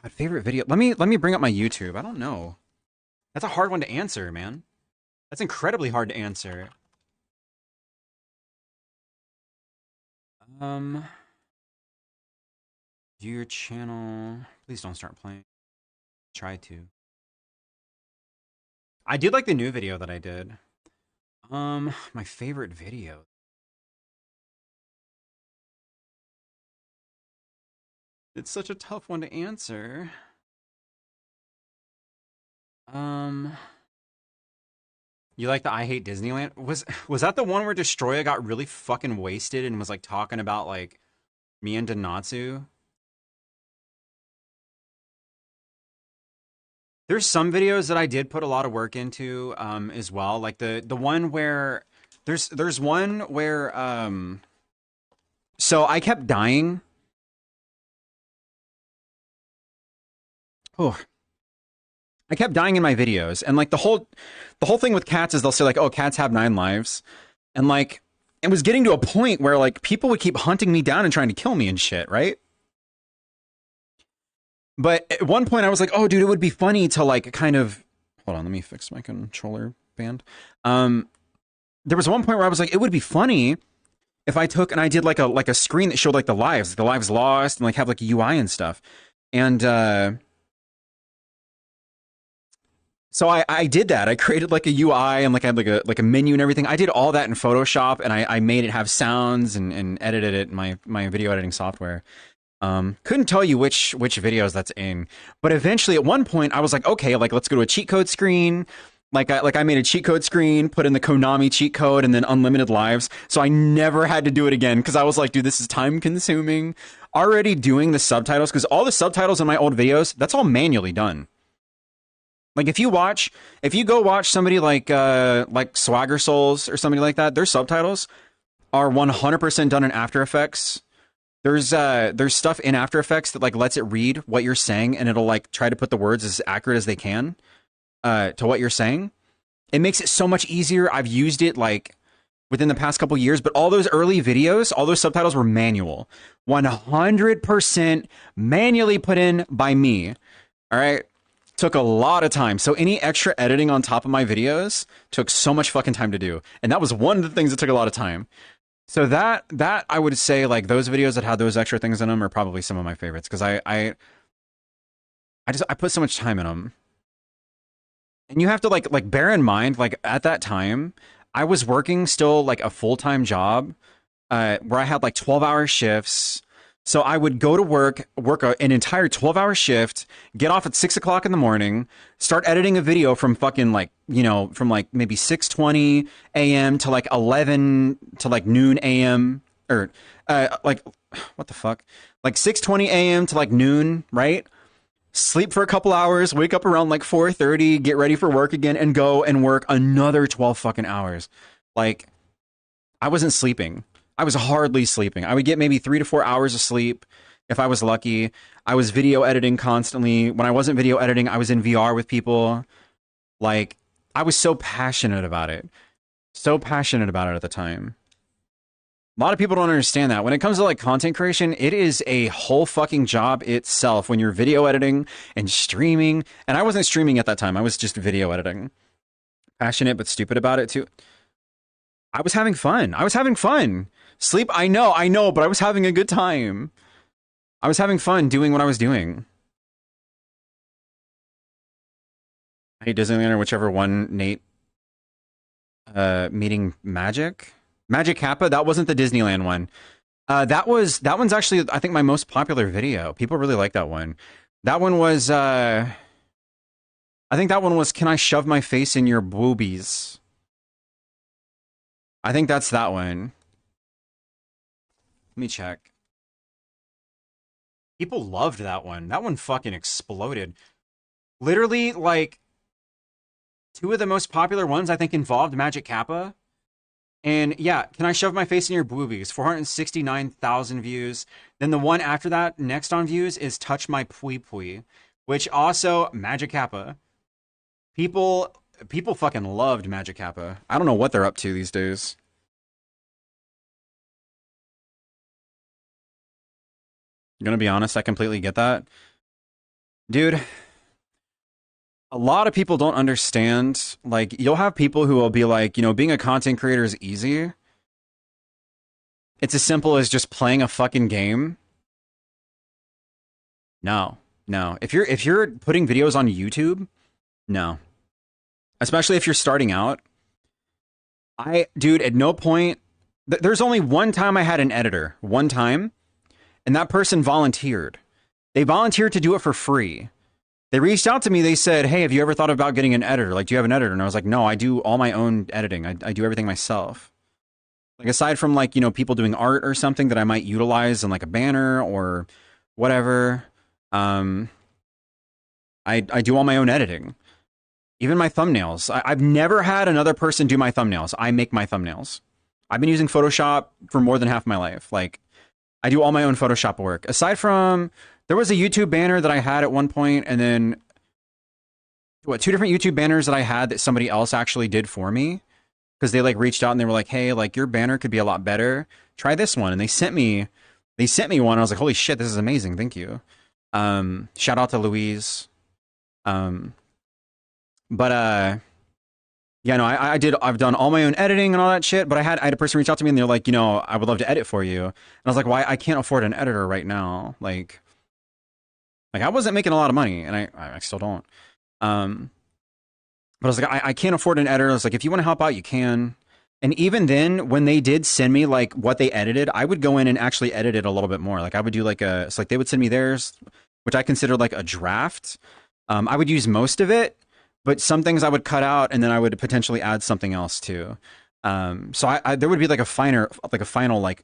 God, favorite video. Let me bring up my YouTube. I don't know. That's a hard one to answer, man. That's incredibly hard to answer. Um, view your channel. Please don't start playing. Try to. I did like the new video that I did. My favorite video. It's such a tough one to answer. You like the I Hate Disneyland? Was that the one where Destroya got really fucking wasted and was like talking about like me and Donatsu? There's some videos that I did put a lot of work into as well. Like the one where there's one where so I kept dying. Oh, I kept dying in my videos, and like the whole thing with cats is they'll say like, "Oh, cats have 9 lives," and like it was getting to a point where like people would keep hunting me down and trying to kill me and shit, right? But at one point I was like, "Oh, dude, it would be funny to like kind of hold on, let me fix my controller band." Um, there was one point where I was like, "It would be funny if I took and I did like a screen that showed like the lives lost, and like have like a UI and stuff." And so I did that. I created like a UI and like I had like a menu and everything. I did all that in Photoshop, and I made it have sounds and edited it in my video editing software. Couldn't tell you which videos that's in, but eventually at one point I was like, okay, like let's go to a cheat code screen. Like I made a cheat code screen, put in the Konami cheat code, and then unlimited lives. So I never had to do it again because I was like, dude, this is time consuming. Already doing the subtitles, because all the subtitles in my old videos, that's all manually done. Like if you go watch somebody like Swagger Souls or somebody like that, their subtitles are 100% done in After Effects. There's stuff in After Effects that like lets it read what you're saying, and it'll like try to put the words as accurate as they can to what you're saying. It makes it so much easier. I've used it like within the past couple years, but all those early videos, all those subtitles were manual, 100% manually put in by me. All right. Took a lot of time. So any extra editing on top of my videos took so much fucking time to do. And that was one of the things that took a lot of time. So that I would say like those videos that had those extra things in them are probably some of my favorites because I put so much time in them. And you have to like bear in mind like at that time I was working still like a full-time job where I had like 12-hour shifts. So I would go to work an entire 12-hour shift, get off at 6 o'clock in the morning, start editing a video from fucking like, you know, from like maybe 6:20 a.m. to like 11 to like noon a.m. or like, what the fuck? Like 6:20 a.m. to like noon, right? Sleep for a couple hours, wake up around like 4:30, get ready for work again, and go and work another 12 fucking hours. Like, I wasn't sleeping. I was hardly sleeping. I would get maybe 3 to 4 hours of sleep if I was lucky. I was video editing constantly. When I wasn't video editing, I was in VR with people. Like, I was so passionate about it. So passionate about it at the time. A lot of people don't understand that. When it comes to like content creation, it is a whole fucking job itself when you're video editing and streaming. And I wasn't streaming at that time. I was just video editing. Passionate but stupid about it too. I was having fun. I was having fun. Sleep, I know, but I was having a good time. I was having fun doing what I was doing. I hate Disneyland or whichever one, Nate. Meeting Magic Kappa. That wasn't the Disneyland one. That one's actually I think my most popular video. People really like that one. That one was I think that one was Can I Shove My Face in Your Boobies? I think that's that one. Let me check. People loved that one. That one fucking exploded. Literally, like, two of the most popular ones I think involved Magic Kappa. And yeah, Can I Shove My Face in Your Boobies? 469,000 views. Then the one after that, next on views, is Touch My Pui Pui, which also Magic Kappa. People fucking loved Magic Kappa. I don't know what they're up to these days. I'm gonna be honest, I completely get that. Dude, a lot of people don't understand. Like, you'll have people who will be like, you know, being a content creator is easy. It's as simple as just playing a fucking game. No, no. If you're putting videos on YouTube, no. Especially if you're starting out. Dude, at no point, there's only one time I had an editor. One time. And that person volunteered. They volunteered to do it for free. They reached out to me. They said, hey, have you ever thought about getting an editor? Like, do you have an editor? And I was like, no, I do all my own editing. I do everything myself. Like, aside from like, you know, people doing art or something that I might utilize in like a banner or whatever. I I do all my own editing. Even my thumbnails. I've never had another person do my thumbnails. I make my thumbnails. I've been using Photoshop for more than half my life. Like, I do all my own Photoshop work. Aside from, there was a YouTube banner that I had at one point, and then, two different YouTube banners that I had that somebody else actually did for me. Because they, like, reached out and they were like, hey, like, your banner could be a lot better. Try this one. And they sent me one. I was like, holy shit, this is amazing. Thank you. Shout out to Louise. Yeah, no, I've done all my own editing and all that shit, but I had a person reach out to me and they're like, I would love to edit for you. And I was like, why? I can't afford an editor right now. Like I wasn't making a lot of money, and I still don't. But I was like, I can't afford an editor. I was like, if you want to help out, you can. And even then, when they did send me like what they edited, I would go in and actually edit it a little bit more. Like I would do it's like they would send me theirs, which I consider like a draft. I would use most of it, but some things I would cut out, and then I would potentially add something else too. So there would be like a final like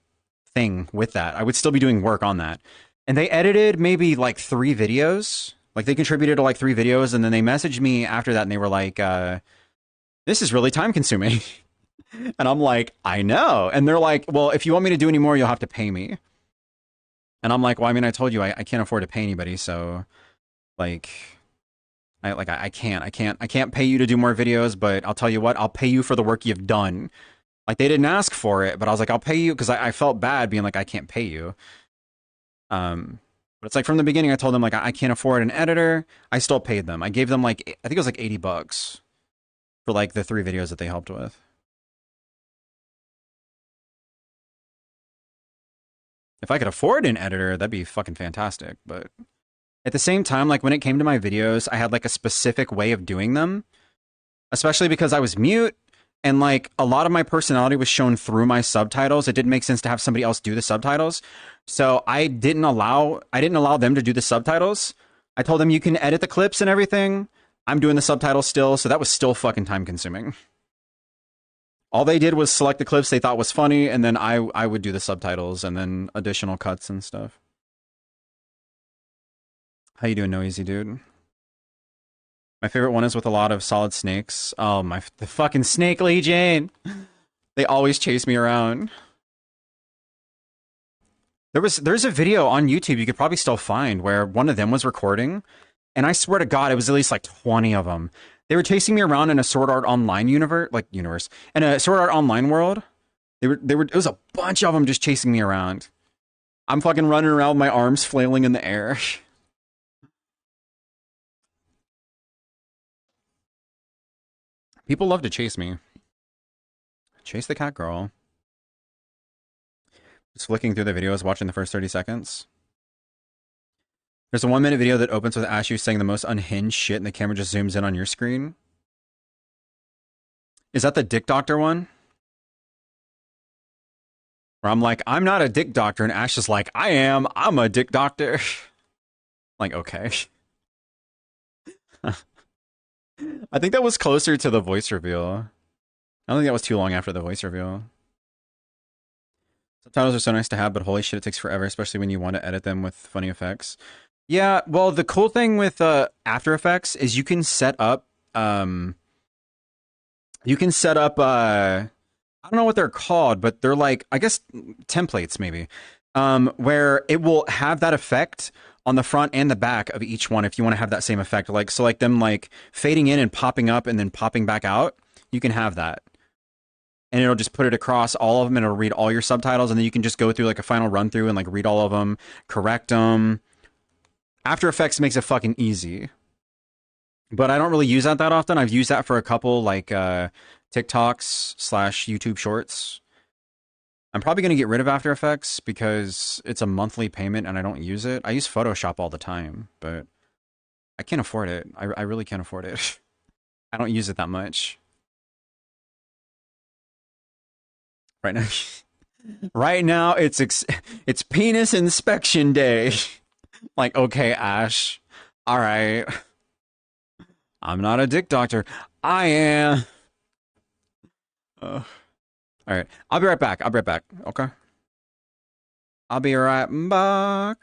thing with that. I would still be doing work on that. And they edited maybe like 3 videos. Like they contributed to like 3 videos, and then they messaged me after that and they were like, this is really time consuming. And I'm like, I know. And they're like, well, if you want me to do any more, you'll have to pay me. And I'm like, well, I mean, I told you I can't afford to pay anybody, so like I can't pay you to do more videos, but I'll tell you what, I'll pay you for the work you've done. Like they didn't ask for it, but I was like, I'll pay you, because I felt bad being like, I can't pay you. But it's like from the beginning, I told them like I can't afford an editor. I still paid them. I gave them like, I think it was like $80 for like the 3 videos that they helped with. If I could afford an editor, that'd be fucking fantastic. But at the same time, like when it came to my videos, I had like a specific way of doing them, especially because I was mute and like a lot of my personality was shown through my subtitles. It didn't make sense to have somebody else do the subtitles. So I didn't allow them to do the subtitles. I told them you can edit the clips and everything. I'm doing the subtitles still, so that was still fucking time consuming. All they did was select the clips they thought was funny, and then I would do the subtitles and then additional cuts and stuff. How you doing, Noisy dude? My favorite one is with a lot of solid snakes. Oh, the fucking Snake Legion! They always chase me around. There's a video on YouTube you could probably still find where one of them was recording, and I swear to God, it was at least like 20 of them. They were chasing me around in a Sword Art Online universe, in a Sword Art Online world. It was a bunch of them just chasing me around. I'm fucking running around with my arms flailing in the air. People love to chase me. Chase the cat girl. Just flicking through the videos, watching the first 30 seconds. There's a 1-minute video that opens with Ashu saying the most unhinged shit, and the camera just zooms in on your screen. Is that the Dick Doctor one? Where I'm like, I'm not a dick doctor, and Ash is like, I'm a dick doctor. Like, okay. I think that was closer to the voice reveal. I don't think that was too long after the voice reveal. Subtitles are so nice to have, but holy shit, it takes forever, especially when you want to edit them with funny effects. Yeah, well, the cool thing with After Effects is you can set up, I don't know what they're called, but they're like, I guess, templates maybe, where it will have that effect on the front and the back of each one if you want to have that same effect. Like, so like them like fading in and popping up and then popping back out, you can have that. And it'll just put it across all of them, and it'll read all your subtitles, and then you can just go through like a final run through and like read all of them, correct them. After Effects makes it fucking easy. But I don't really use that often. I've used that for a couple like TikToks / YouTube shorts. I'm probably going to get rid of After Effects because it's a monthly payment and I don't use it. I use Photoshop all the time, but I can't afford it. I really can't afford it. I don't use it that much. Right now, it's penis inspection day. Like, okay, Ash. All right. I'm not a dick doctor. I am. All right. I'll be right back. Okay. I'll be right back.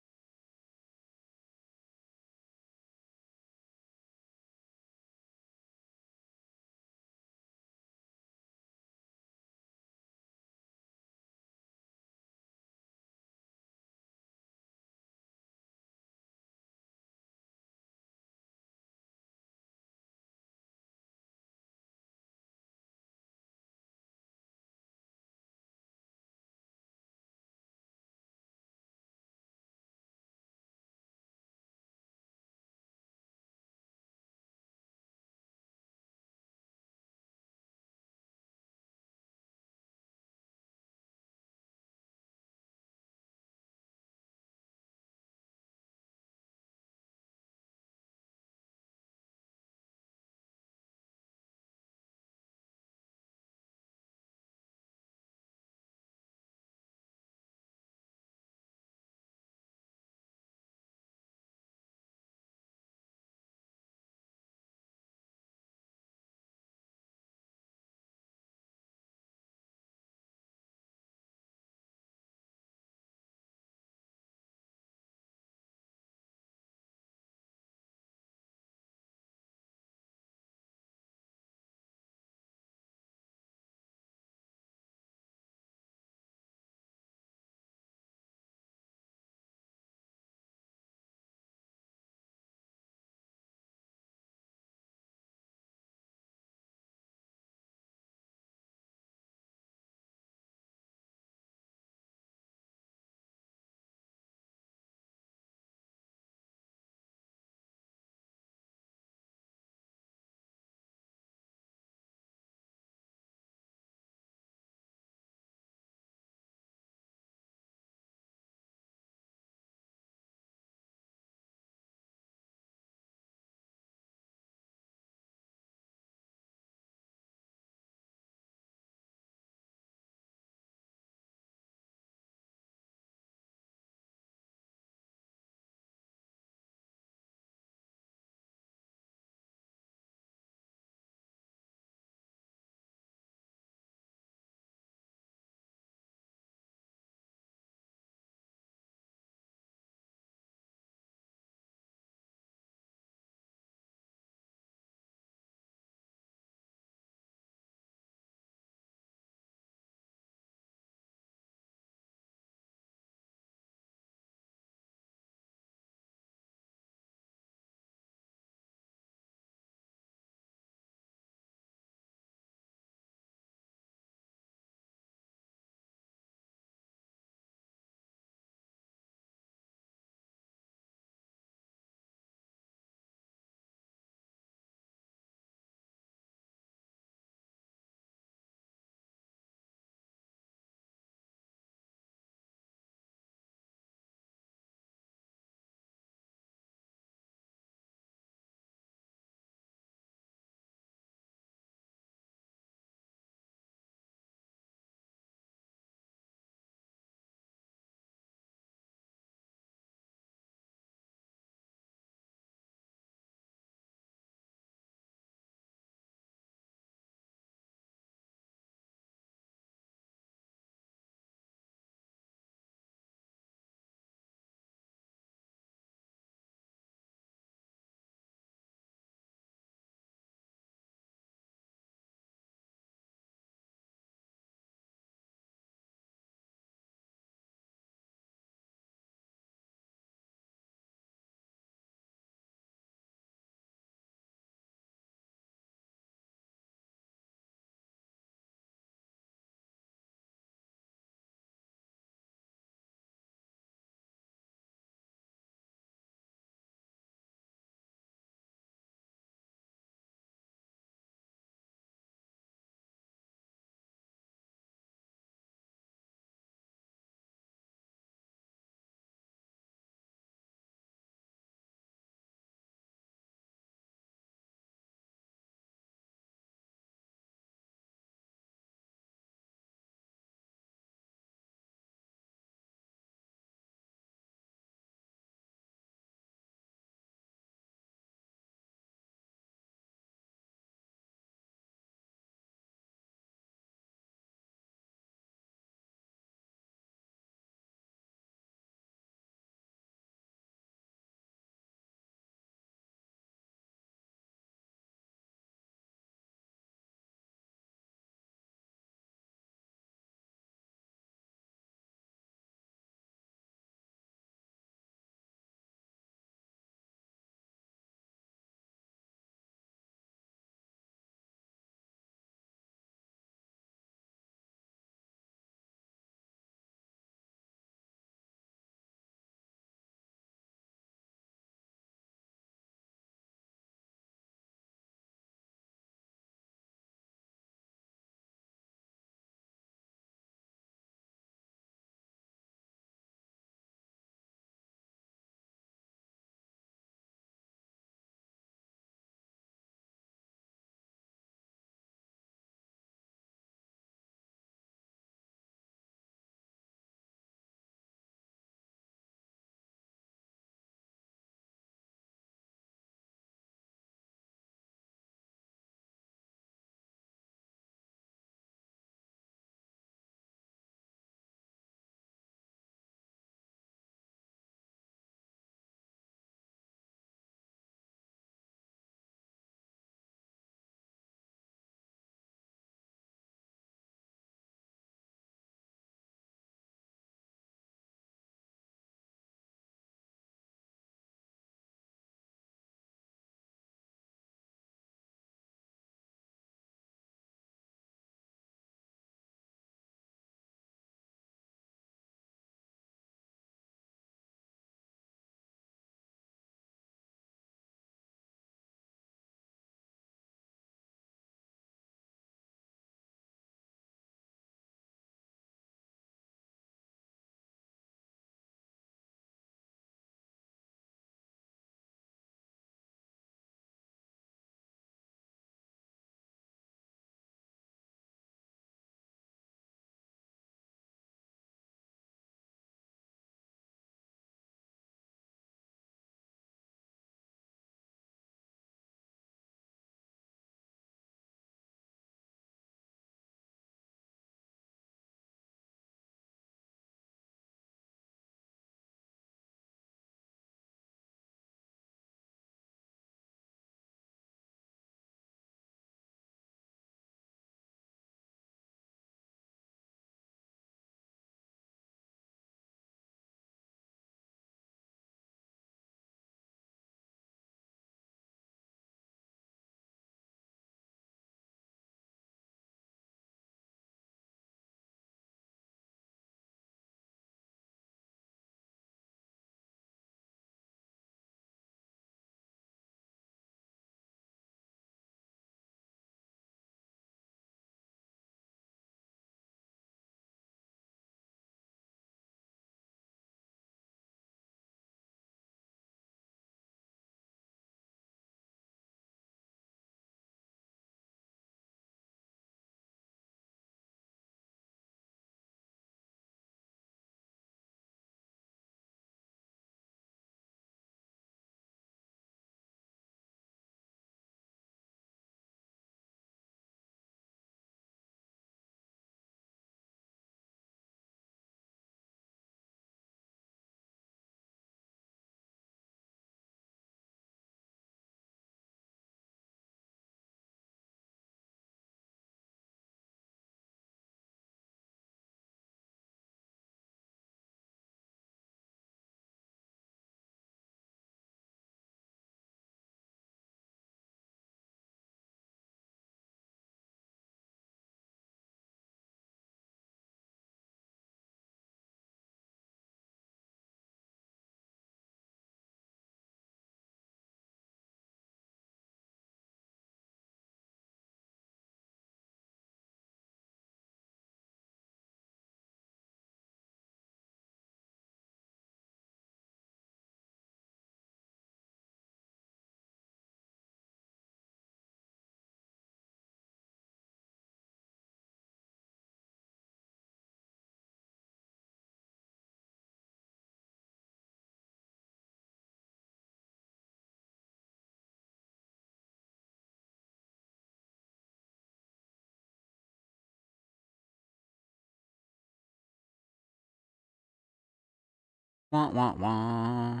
Wah, wah, wah.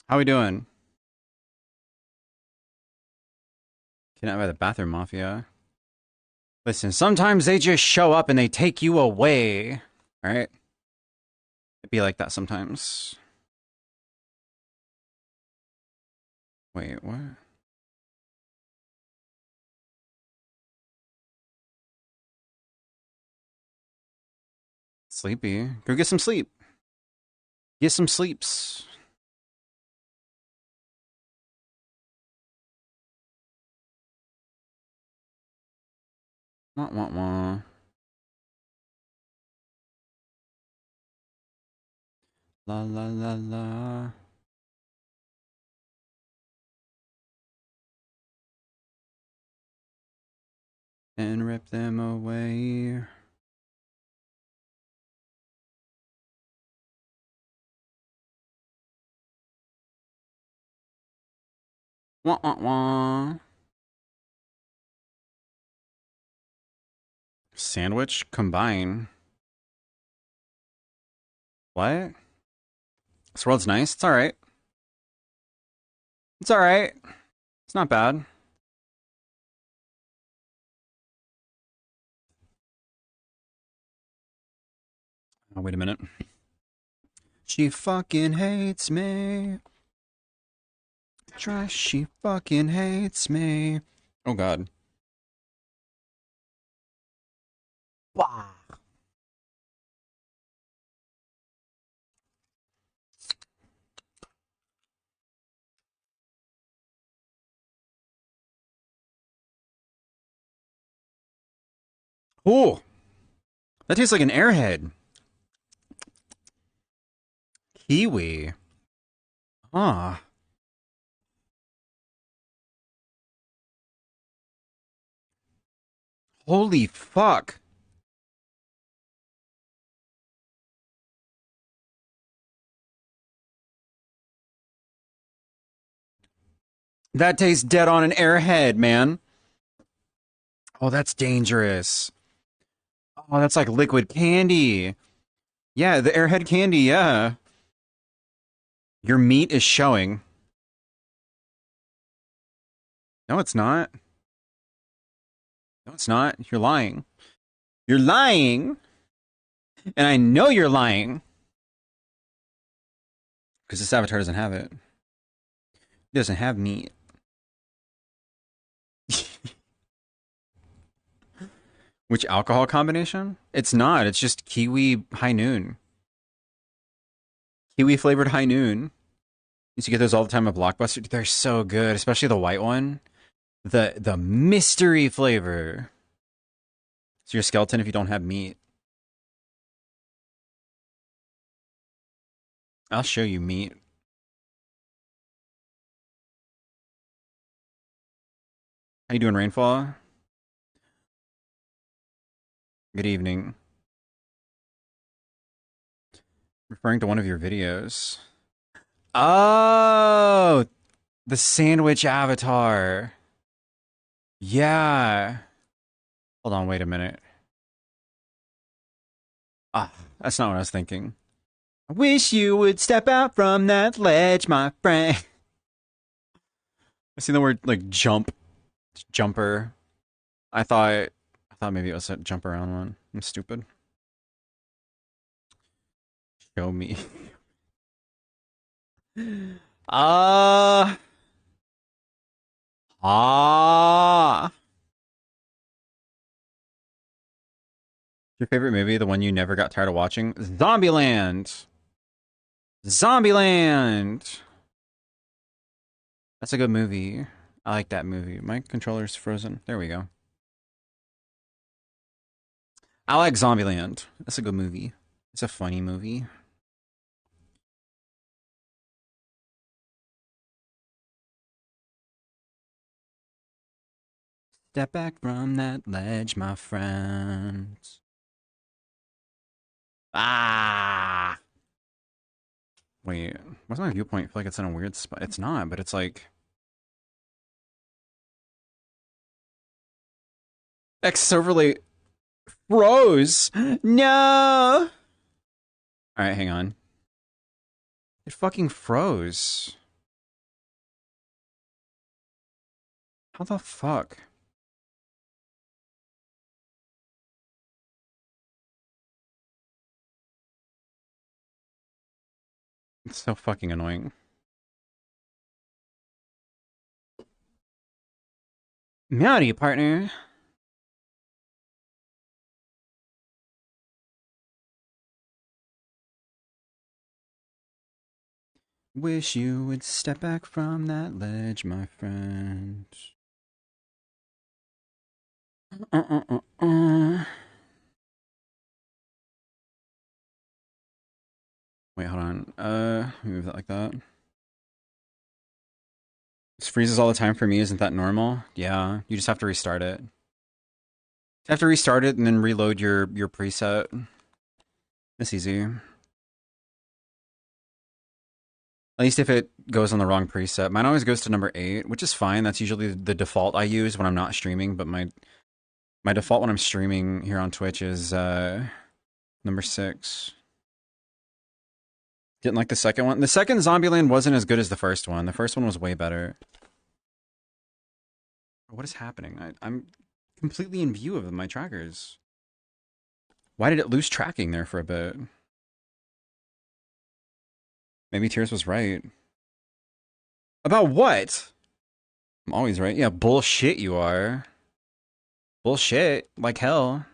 How we doing? Kidnapped by the Bathroom Mafia. Listen, sometimes they just show up and they take you away. Alright? It'd be like that sometimes. Wait, what? Sleepy. Go get some sleep. Get some sleeps. Wah, wah, wah. La la la la. And rip them away. Wah, wah, wah. Sandwich combine. What? This world's nice. It's alright. It's alright. It's not bad. Oh, wait a minute. She fucking hates me. Try, she fucking hates me. Oh god. Bah. Oh, that tastes like an airhead. Kiwi. Ah. Holy fuck. That tastes dead on an airhead, man. Oh, that's dangerous. Oh, that's like liquid candy. Yeah, the airhead candy, yeah. Your meat is showing. No, it's not. No, it's not. You're lying. You're lying. And I know you're lying. Because this avatar doesn't have it. It doesn't have meat. Which alcohol combination? It's not. It's just kiwi high noon. Kiwi flavored high noon. Used to get those all the time at Blockbuster. Dude, they're so good, especially the white one. The mystery flavor. So you're a skeleton if you don't have meat. I'll show you meat. How you doing, Rainfall? Good evening. Referring to one of your videos. Oh, the sandwich avatar. Yeah. Hold on, wait a minute. Ah, that's not what I was thinking. I wish you would step out from that ledge, my friend. I see the word like jumper. I thought maybe it was a jump around one. I'm stupid. Show me. Uh ah. Your favorite movie, the one you never got tired of watching? Zombieland. Zombieland. That's a good movie. I like that movie. My controller's frozen. There we go. I like Zombieland. That's a good movie. It's a funny movie. Step back from that ledge, my friends. Ah! Wait, what's my viewpoint? I feel like it's in a weird spot. It's not, but it's like... X overlay froze. No. All right, hang on. It fucking froze. How the fuck? It's so fucking annoying. Howdy, partner. Wish you would step back from that ledge, my friend. Uh, uh, uh, uh. Wait, hold on. Move that like that. This freezes all the time for me. Isn't that normal? Yeah, you just have to restart it. You have to restart it and then reload your preset. It's easy. At least if it goes on the wrong preset. Mine always goes to number 8, which is fine. That's usually the default I use when I'm not streaming, but my default when I'm streaming here on Twitch is number 6. Didn't like the second one. The second Zombieland wasn't as good as the first one. The first one was way better. What is happening? I'm completely in view of my trackers. Why did it lose tracking there for a bit? Maybe Tears was right. About what? I'm always right. Yeah, bullshit you are. Bullshit. Like hell.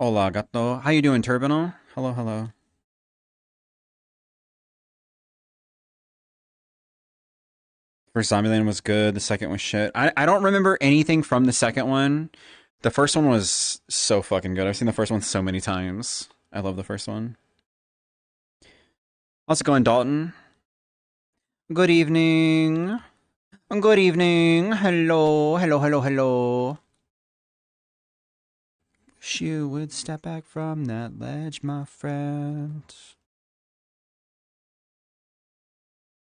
Hola, gato. How you doing, Turbinal? Hello, hello. First Zombieland was good. The second was shit. I don't remember anything from the second one. The first one was so fucking good. I've seen the first one so many times. I love the first one. How's it going, Dalton? Good evening. Good evening. Hello, hello, hello, hello. Wish you would step back from that ledge, my friend.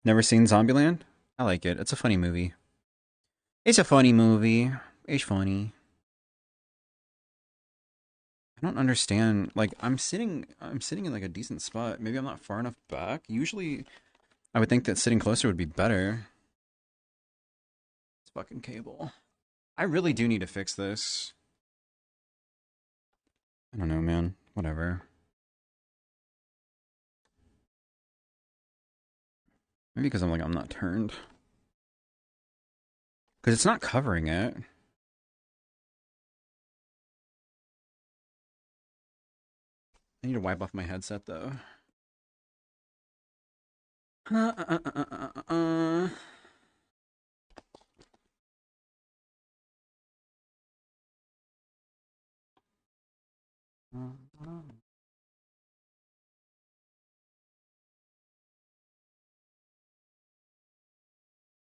Never seen Zombieland? I like it. It's a funny movie. It's a funny movie. It's funny. I don't understand. Like I'm sitting in like a decent spot. Maybe I'm not far enough back. Usually I would think that sitting closer would be better. It's fucking cable. I really do need to fix this. I don't know, man. Whatever. Maybe because I'm not turned. Because it's not covering it. I need to wipe off my headset though. Uh, uh, uh, uh, uh, uh.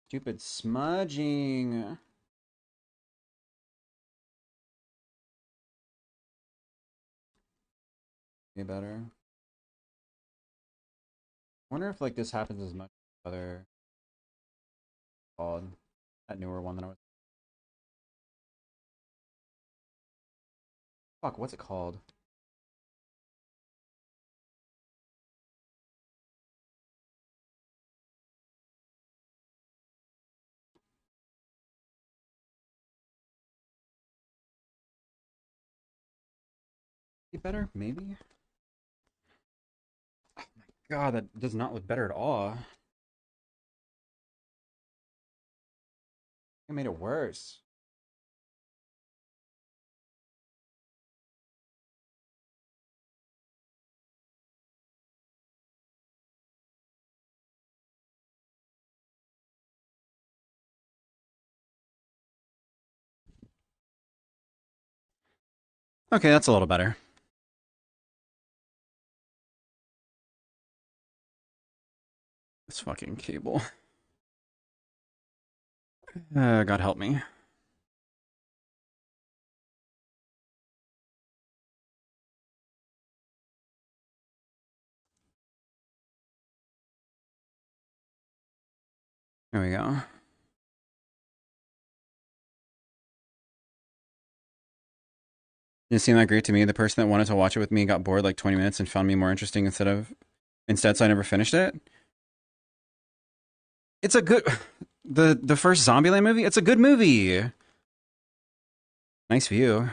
Stupid smudging. Get better. Wonder if like this happens as much as other called that newer one that I was. Fuck, what's it called? Get better, maybe. Oh my god, that does not look better at all. It made it worse. Okay, that's a little better. This fucking cable. God help me. There we go. Didn't seem that great to me. The person that wanted to watch it with me got bored like 20 minutes and found me more interesting instead, so I never finished it. It's a good the first Zombieland movie. It's a good movie. Nice view.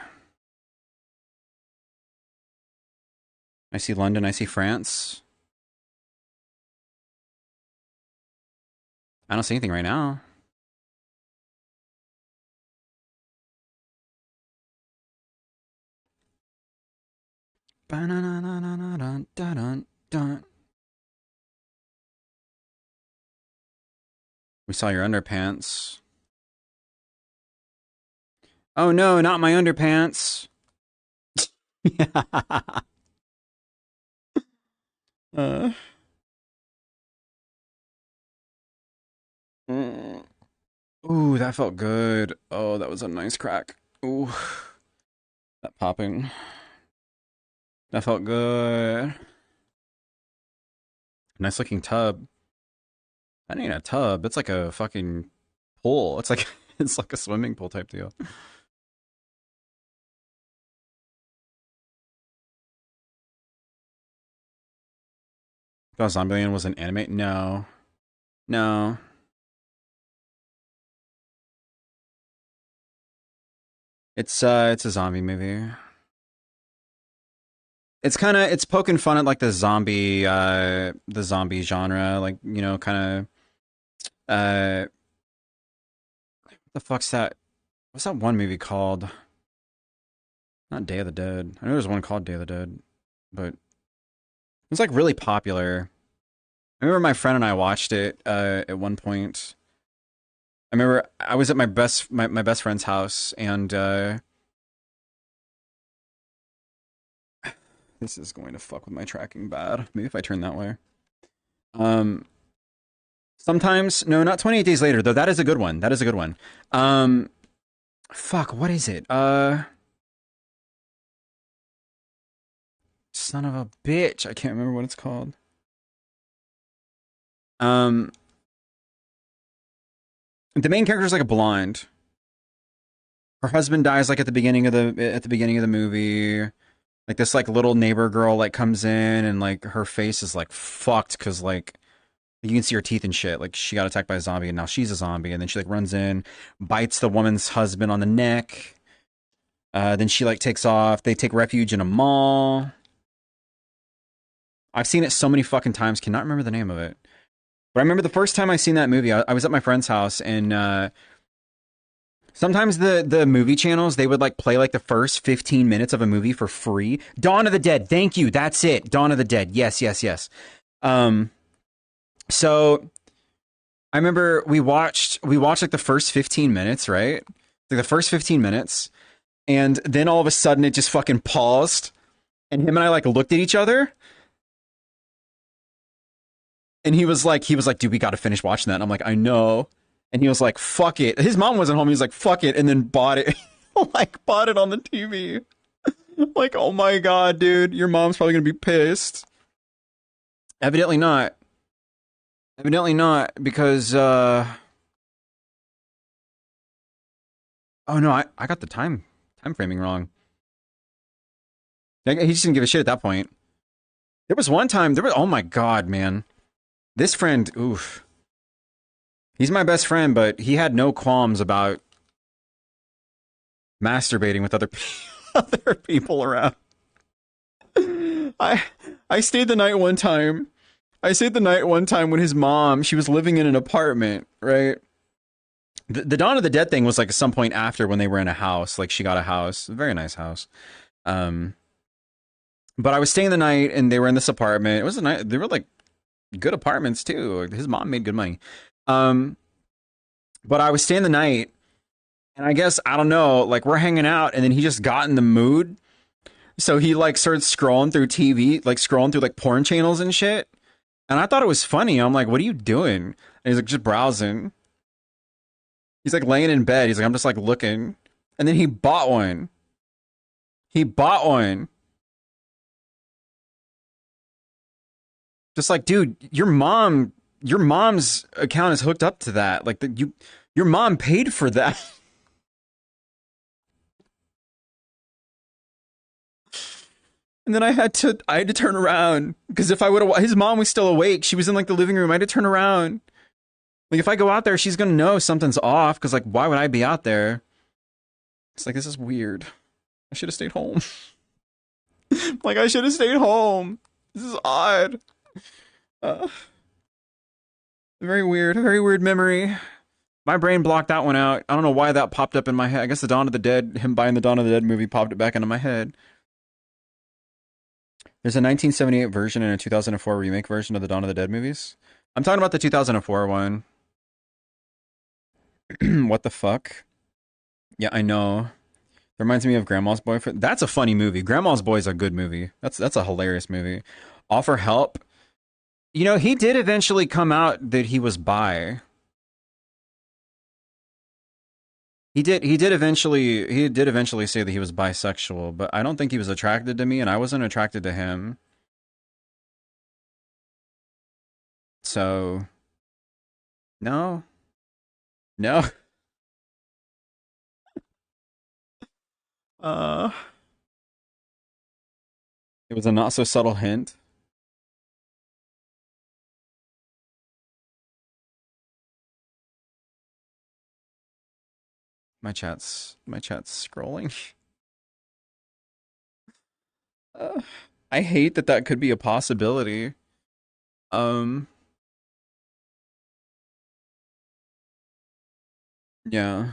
I see London. I see France. I don't see anything right now. We saw your underpants. Oh no, not my underpants. uh. Ooh, that felt good. Oh, that was a nice crack. Ooh, that popping. That felt good. Nice looking tub. That ain't a tub. It's like a fucking pool. It's like it's like a swimming pool type deal. Thought Zombieland was an anime? No. No. It's a zombie movie. It's poking fun at like the zombie genre, like, you know, kind of what the fuck's that? What's that one movie called? Not Day of the Dead. I know there's one called Day of the Dead, but it's like really popular. I remember my friend and I watched it at one point. I remember I was at my best friend's house, and this is going to fuck with my tracking bad. Maybe if I turn that way. Sometimes, no, not 28 Days Later, though. That is a good one. That is a good one. Fuck, what is it? Son of a bitch. I can't remember what it's called. The main character is like a blonde. Her husband dies like at the beginning of the movie. Like this like little neighbor girl like comes in and like her face is like fucked because like you can see her teeth and shit. Like she got attacked by a zombie and now she's a zombie, and then she like runs in, bites the woman's husband on the neck. Then she like takes off. They take refuge in a mall. I've seen it so many fucking times, cannot remember the name of it. But I remember the first time I seen that movie, I was at my friend's house, and sometimes the movie channels, they would like play like the first 15 minutes of a movie for free. Dawn of the Dead, thank you, that's it. Dawn of the Dead, yes, yes, yes. So I remember we watched like the first 15 minutes, right? Like the first 15 minutes, and then all of a sudden it just fucking paused, and him and I like looked at each other. And he was like, dude, we got to finish watching that. And I'm like, I know. And he was like, fuck it. His mom wasn't home. He was like, fuck it. And then bought it. Like, bought it on the TV. Like, oh my God, dude. Your mom's probably going to be pissed. Evidently not. Evidently not. Because, oh no, I got the time framing wrong. He just didn't give a shit at that point. There was one time, oh my God, man. This friend, oof. He's my best friend, but he had no qualms about masturbating with other people around. I stayed the night one time. I stayed the night one time when his mom, she was living in an apartment, right? The Dawn of the Dead thing was like at some point after when they were in a house. Like she got a house, a very nice house. But I was staying the night and they were in this apartment. It was a night. They were like good apartments too. His mom made good money. But I was staying the night, and I guess, I don't know, like we're hanging out, and then he just got in the mood. So he like started scrolling through TV, like scrolling through like porn channels and shit. And I thought it was funny. I'm like, what are you doing? And he's like, just browsing. He's like laying in bed. He's like, I'm just like looking. And then he bought one. He bought one. Just like, dude, your mom's account is hooked up to that. Like your mom paid for that. And then I had to turn around because if I would have, his mom was still awake. She was in like the living room. I had to turn around. Like if I go out there, she's gonna know something's off. Because like, why would I be out there? It's like this is weird. I should have stayed home. Like I should have stayed home. This is odd. Uh, very weird memory. My brain blocked that one out. I don't know why that popped up in my head. I guess the Dawn of the Dead, him buying the Dawn of the Dead movie popped it back into my head. There's a 1978 version and a 2004 remake version of the Dawn of the Dead movies. I'm talking about the 2004 one. What the fuck? Yeah, I know. It reminds me of Grandma's Boyfriend. That's a funny movie. Grandma's Boy is a good movie. That's a hilarious movie. Offer Help. You know, he did eventually come out that he was bi. He did eventually say that he was bisexual, but I don't think he was attracted to me and I wasn't attracted to him. So no. No. Uh it was a not so subtle hint. My chat's scrolling. Uh, I hate that that could be a possibility. Um yeah.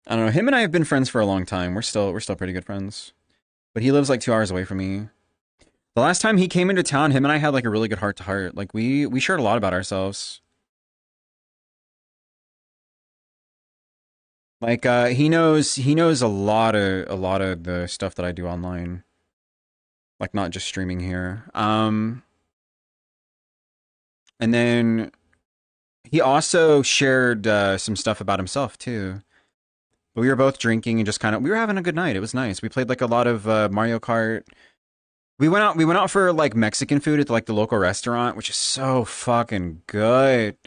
I don't know. Him and I have been friends for a long time. We're still pretty good friends. But he lives like 2 hours away from me. The last time he came into town, him and I had like a really good heart to heart. Like we shared a lot about ourselves. Like he knows a lot of the stuff that I do online. Like not just streaming here. And then he also shared some stuff about himself too. But we were both drinking and just kind of we were having a good night. It was nice. We played like a lot of Mario Kart. We went out for like Mexican food at like the local restaurant, which is so fucking good.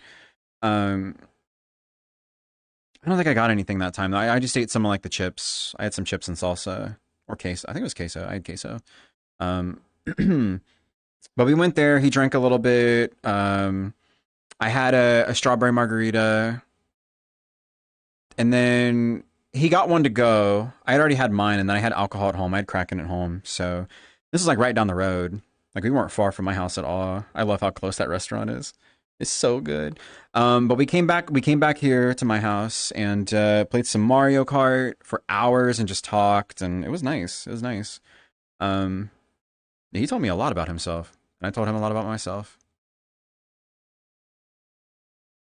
Um I don't think I got anything that time. I just ate some of like the chips. I had some chips and salsa or queso. I think it was queso. I had queso. Um, but we went there. He drank a little bit. I had a strawberry margarita, and then he got one to go. I had already had mine, and then I had alcohol at home. I had Kraken at home, so this is like right down the road. Like we weren't far from my house at all. I love how close that restaurant is. It's so good. But we came back. We came back here to my house and played some Mario Kart for hours and just talked, and it was nice. It was nice. Um, he told me a lot about himself, and I told him a lot about myself.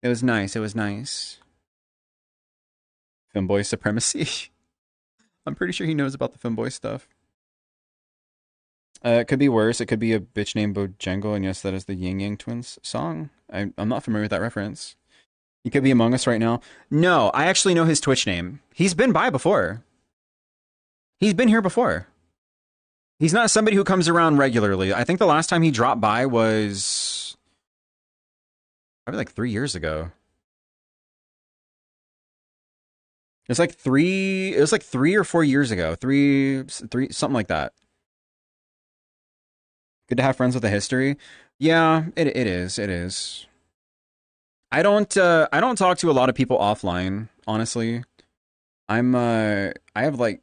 It was nice. It was nice. Femboy supremacy. I'm pretty sure he knows about the femboy stuff. It could be worse. It could be a bitch named Bojangle, and yes, that is the Ying Yang Twins song. I'm not familiar with that reference. He could be among us right now. No, I actually know his Twitch name. He's been by before. He's been here before. He's not somebody who comes around regularly. I think the last time he dropped by was probably like 3 years ago. It was like 3 or 4 years ago. Three, something like that. Good to have friends with a history. Yeah, it is. It is. I don't talk to a lot of people offline, honestly. I have I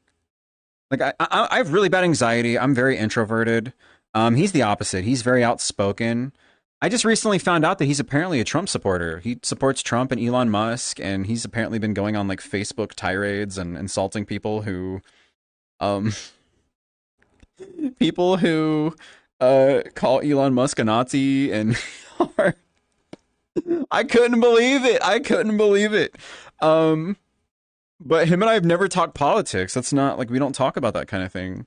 have really bad anxiety. I'm very introverted. He's the opposite. He's very outspoken. I just recently found out that he's apparently a Trump supporter. He supports Trump and Elon Musk, and he's apparently been going on like Facebook tirades and insulting um people who call Elon Musk a Nazi and I couldn't believe it. I couldn't believe it. Um but him and I have never talked politics. That's not like we don't talk about that kind of thing.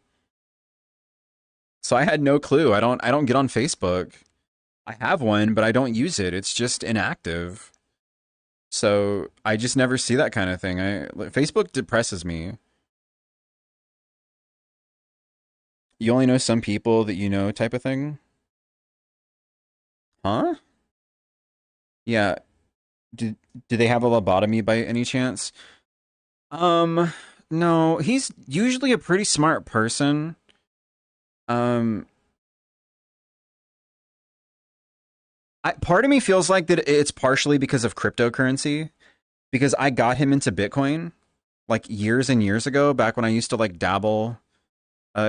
So I had no clue. I don't get on Facebook. I have one, but I don't use it. It's just inactive. So I just never see that kind of thing. Facebook depresses me. You only know some people that you know type of thing? Huh? Yeah. Do they have a lobotomy by any chance? Um, no, he's usually a pretty smart person. Um, part of me feels like that it's partially because of cryptocurrency, because I got him into Bitcoin like years and years ago, back when I used to like dabble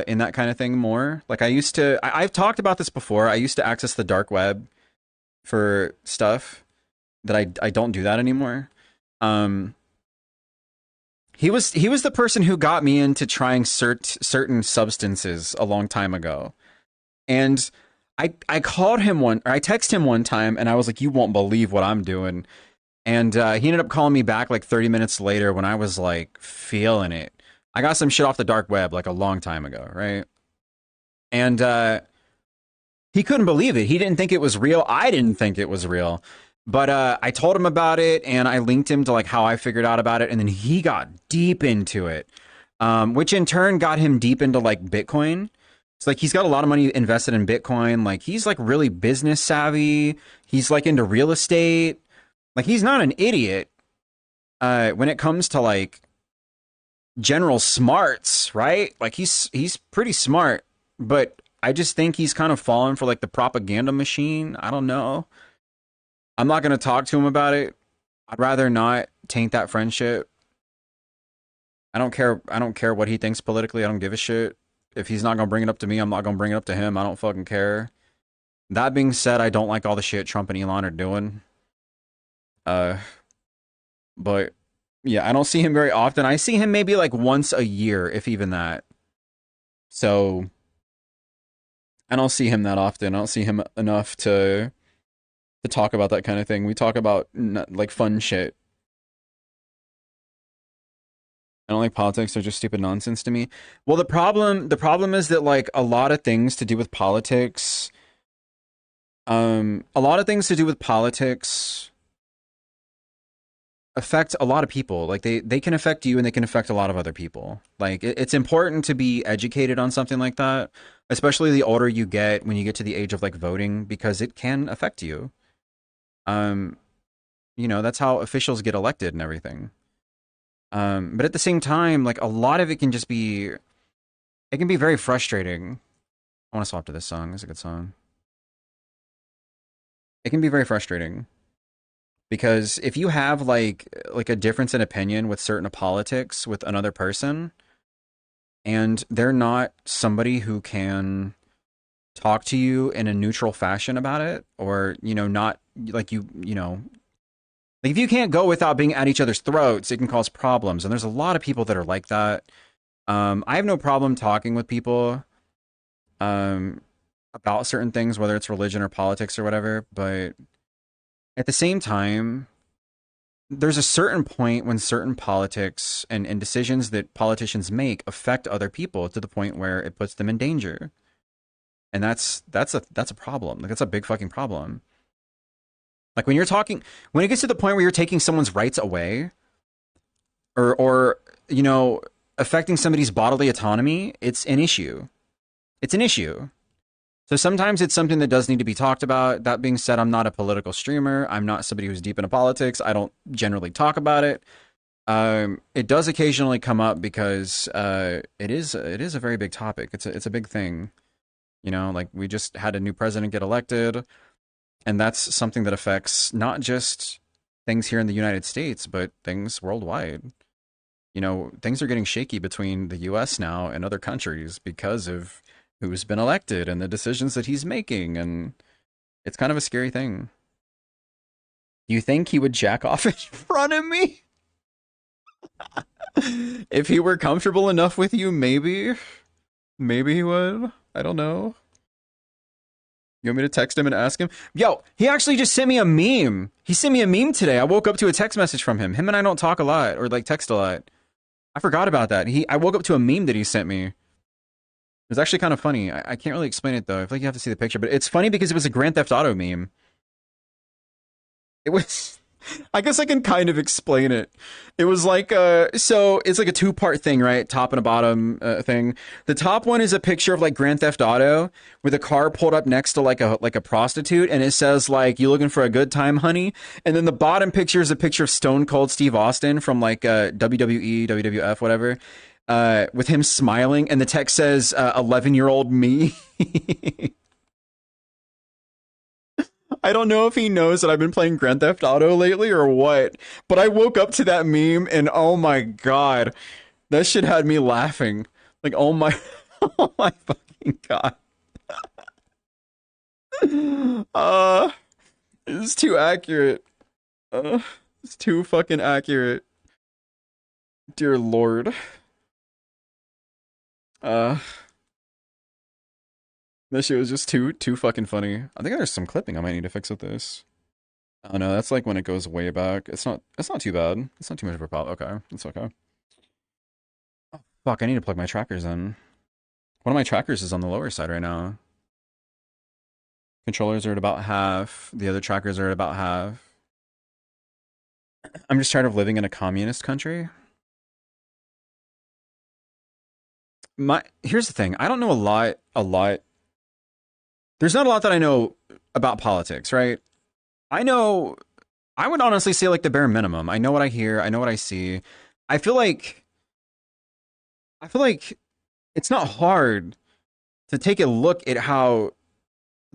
in that kind of thing more. Like I used to, I've talked about this before. I used to access the dark web for stuff that I don't do that anymore. Um, he was the person who got me into trying certain substances a long time ago, and I called him one, or I texted him one time, and I was like, "You won't believe what I'm doing." And he ended up calling me back like 30 minutes later when I was like feeling it. I got some shit off the dark web like a long time ago, right? And he couldn't believe it. He didn't think it was real. I didn't think it was real. But I told him about it, and I linked him to like how I figured out about it, and then he got deep into it, which in turn got him deep into like Bitcoin. It's like he's got a lot of money invested in Bitcoin. Like he's like really business savvy. He's like into real estate. Like he's not an idiot when it comes to like general smarts, right? Like he's pretty smart, but I just think he's kind of fallen for like the propaganda machine. I don't know. I'm not going to talk to him about it. I'd rather not taint that friendship. I don't care. I don't care what he thinks politically. I don't give a shit. If he's not going to bring it up to me, I'm not going to bring it up to him. I don't fucking care. That being said, I don't like all the shit Trump and Elon are doing. But yeah, I don't see him very often. I see him maybe like once a year, if even that. So I don't see him that often. I don't see him enough to talk about that kind of thing. We talk about like fun shit. I don't like politics. They're just stupid nonsense to me. Well, the problem is that like a lot of things to do with politics, a lot of things to do with politics affect a lot of people. Like they can affect you and they can affect a lot of other people. Like it's important to be educated on something like that, especially the older you get, when you get to the age of like voting, because it can affect you. Um, that's how officials get elected and everything. But at the same time, like a lot of it can just be, it can be very frustrating. I want to swap to this song. It's a good song. It can be very frustrating because if you have like a difference in opinion with certain politics with another person, and they're not somebody who can talk to you in a neutral fashion about it, or not like like if you can't go without being at each other's throats, it can cause problems. And there's a lot of people that are like that. I have no problem talking with people um, about certain things, whether it's religion or politics or whatever. But at the same time, there's a certain point when certain politics and decisions that politicians make affect other people to the point where it puts them in danger. And that's a problem. Like that's a big fucking problem. Like when it gets to the point where you're taking someone's rights away, or affecting somebody's bodily autonomy, it's an issue. It's an issue. So sometimes it's something that does need to be talked about. That being said, I'm not a political streamer. I'm not somebody who's deep into politics. I don't generally talk about it. It does occasionally come up because it is a very big topic. It's a big thing. Like we just had a new president get elected, and that's something that affects not just things here in the United States, but things worldwide. Things are getting shaky between the US now and other countries because of who's been elected and the decisions that he's making, and it's kind of a scary thing. Do you think he would jack off in front of me? If he were comfortable enough with you, maybe. Maybe he would. I don't know. You want me to text him and ask him? Yo, he actually just sent me a meme. He sent me a meme today. I woke up to a text message from him. Him and I don't talk a lot or like text a lot. I forgot about that. I woke up to a meme that he sent me. It was actually kind of funny. I can't really explain it though. I feel like you have to see the picture, but it's funny because it was a Grand Theft Auto meme. It was, I guess I can kind of explain it. It was like, so it's like a two-part thing, right? Top and a bottom thing. The top one is a picture of like Grand Theft Auto with a car pulled up next to like a prostitute, and it says like, "You looking for a good time, honey?" And then the bottom picture is a picture of Stone Cold Steve Austin from like WWE, WWF, whatever. with him smiling, and the text says 11-year-old me. I don't know if he knows that I've been playing Grand Theft Auto lately or what, but I woke up to that meme and oh my god, that shit had me laughing. Like, oh my, oh my fucking god. It's too accurate. It's too fucking accurate. Dear Lord. This shit was just too fucking funny. I think there's some clipping I might need to fix with this. Oh no, that's like when it goes way back. It's not too bad. It's not too much of a problem. Okay, it's okay. Oh, fuck, I need to plug my trackers in. One of my trackers is on the lower side right now. Controllers are at about half. The other trackers are at about half. I'm just tired of living in a communist country. Here's the thing. I don't know a lot. There's not a lot that I know about politics, right? I would honestly say like the bare minimum. I know what I hear. I know what I see. I feel like it's not hard to take a look at how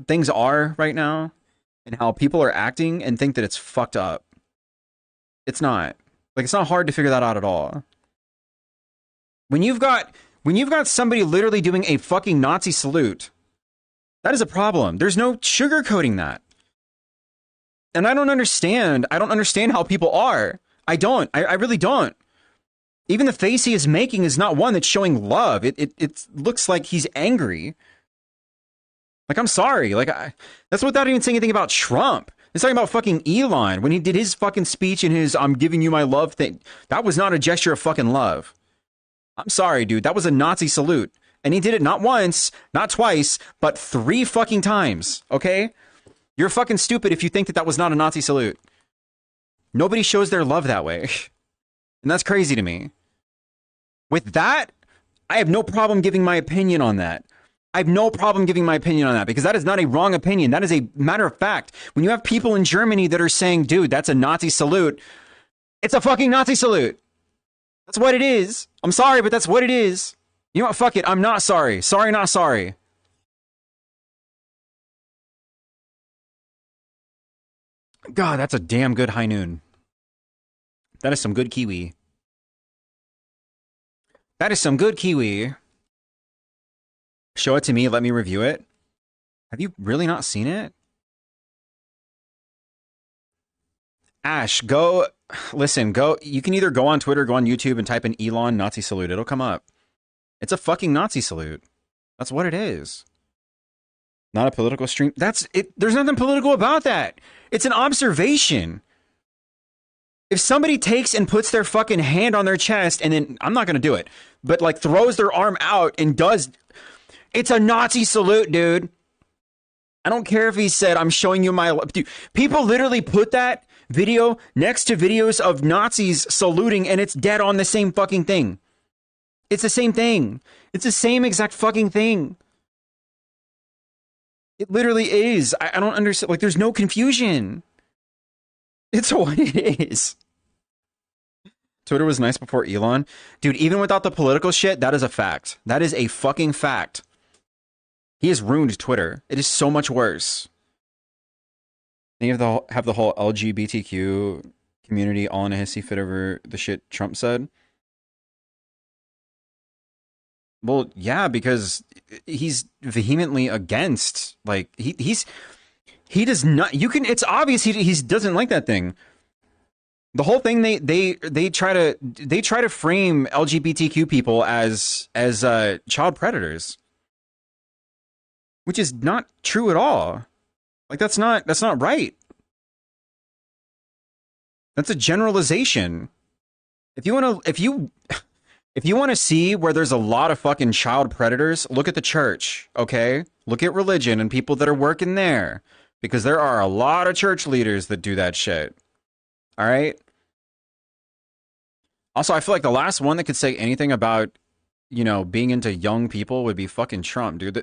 things are right now and how people are acting and think that it's fucked up. It's not. Like, it's not hard to figure that out at all. When you've got somebody literally doing a fucking Nazi salute, that is a problem. There's no sugarcoating that. And I don't understand how people are. I don't. I really don't. Even the face he is making is not one that's showing love. It looks like he's angry. Like, I'm sorry. Like, that's without even saying anything about Trump. It's talking about fucking Elon. When he did his fucking speech and his I'm giving you my love thing, that was not a gesture of fucking love. I'm sorry, dude. That was a Nazi salute. And he did it not once, not twice, but 3 fucking times, okay? You're fucking stupid if you think that that was not a Nazi salute. Nobody shows their love that way. And that's crazy to me. With that, I have no problem giving my opinion on that. I have no problem giving my opinion on that because that is not a wrong opinion. That is a matter of fact. When you have people in Germany that are saying, dude, that's a Nazi salute, it's a fucking Nazi salute. That's what it is. I'm sorry, but that's what it is. You know what? Fuck it. I'm not sorry. Sorry, not sorry. God, that's a damn good high noon. That is some good kiwi. That is some good kiwi. Show it to me. Let me review it. Have you really not seen it? Ash, go. Listen, go. You can either go on Twitter, go on YouTube, and type in Elon Nazi salute. It'll come up. It's a fucking Nazi salute. That's what it is. Not a political stream. That's it. There's nothing political about that. It's an observation. If somebody takes and puts their fucking hand on their chest and then, I'm not going to do it, but like throws their arm out and does, it's a Nazi salute, dude. I don't care if he said, I'm showing you my love. Dude, people literally put that video next to videos of Nazis saluting and it's dead on the same fucking thing. It's the same thing. It's the same exact fucking thing. It literally is. I don't understand. Like, there's no confusion. It's what it is. Twitter was nice before Elon. Dude, even without the political shit, that is a fact. That is a fucking fact. He has ruined Twitter. It is so much worse. Then you have the whole LGBTQ community all in a hissy fit over the shit Trump said. Well, yeah, because he's vehemently against, like, he does not, you can, it's obvious he doesn't like that thing. The whole thing, they try to frame LGBTQ people as child predators, which is not true at all. Like, that's not right. That's a generalization. If you want to see where there's a lot of fucking child predators, look at the church, okay? Look at religion and people that are working there. Because there are a lot of church leaders that do that shit. All right? Also, I feel like the last one that could say anything about, you know, being into young people would be fucking Trump, dude.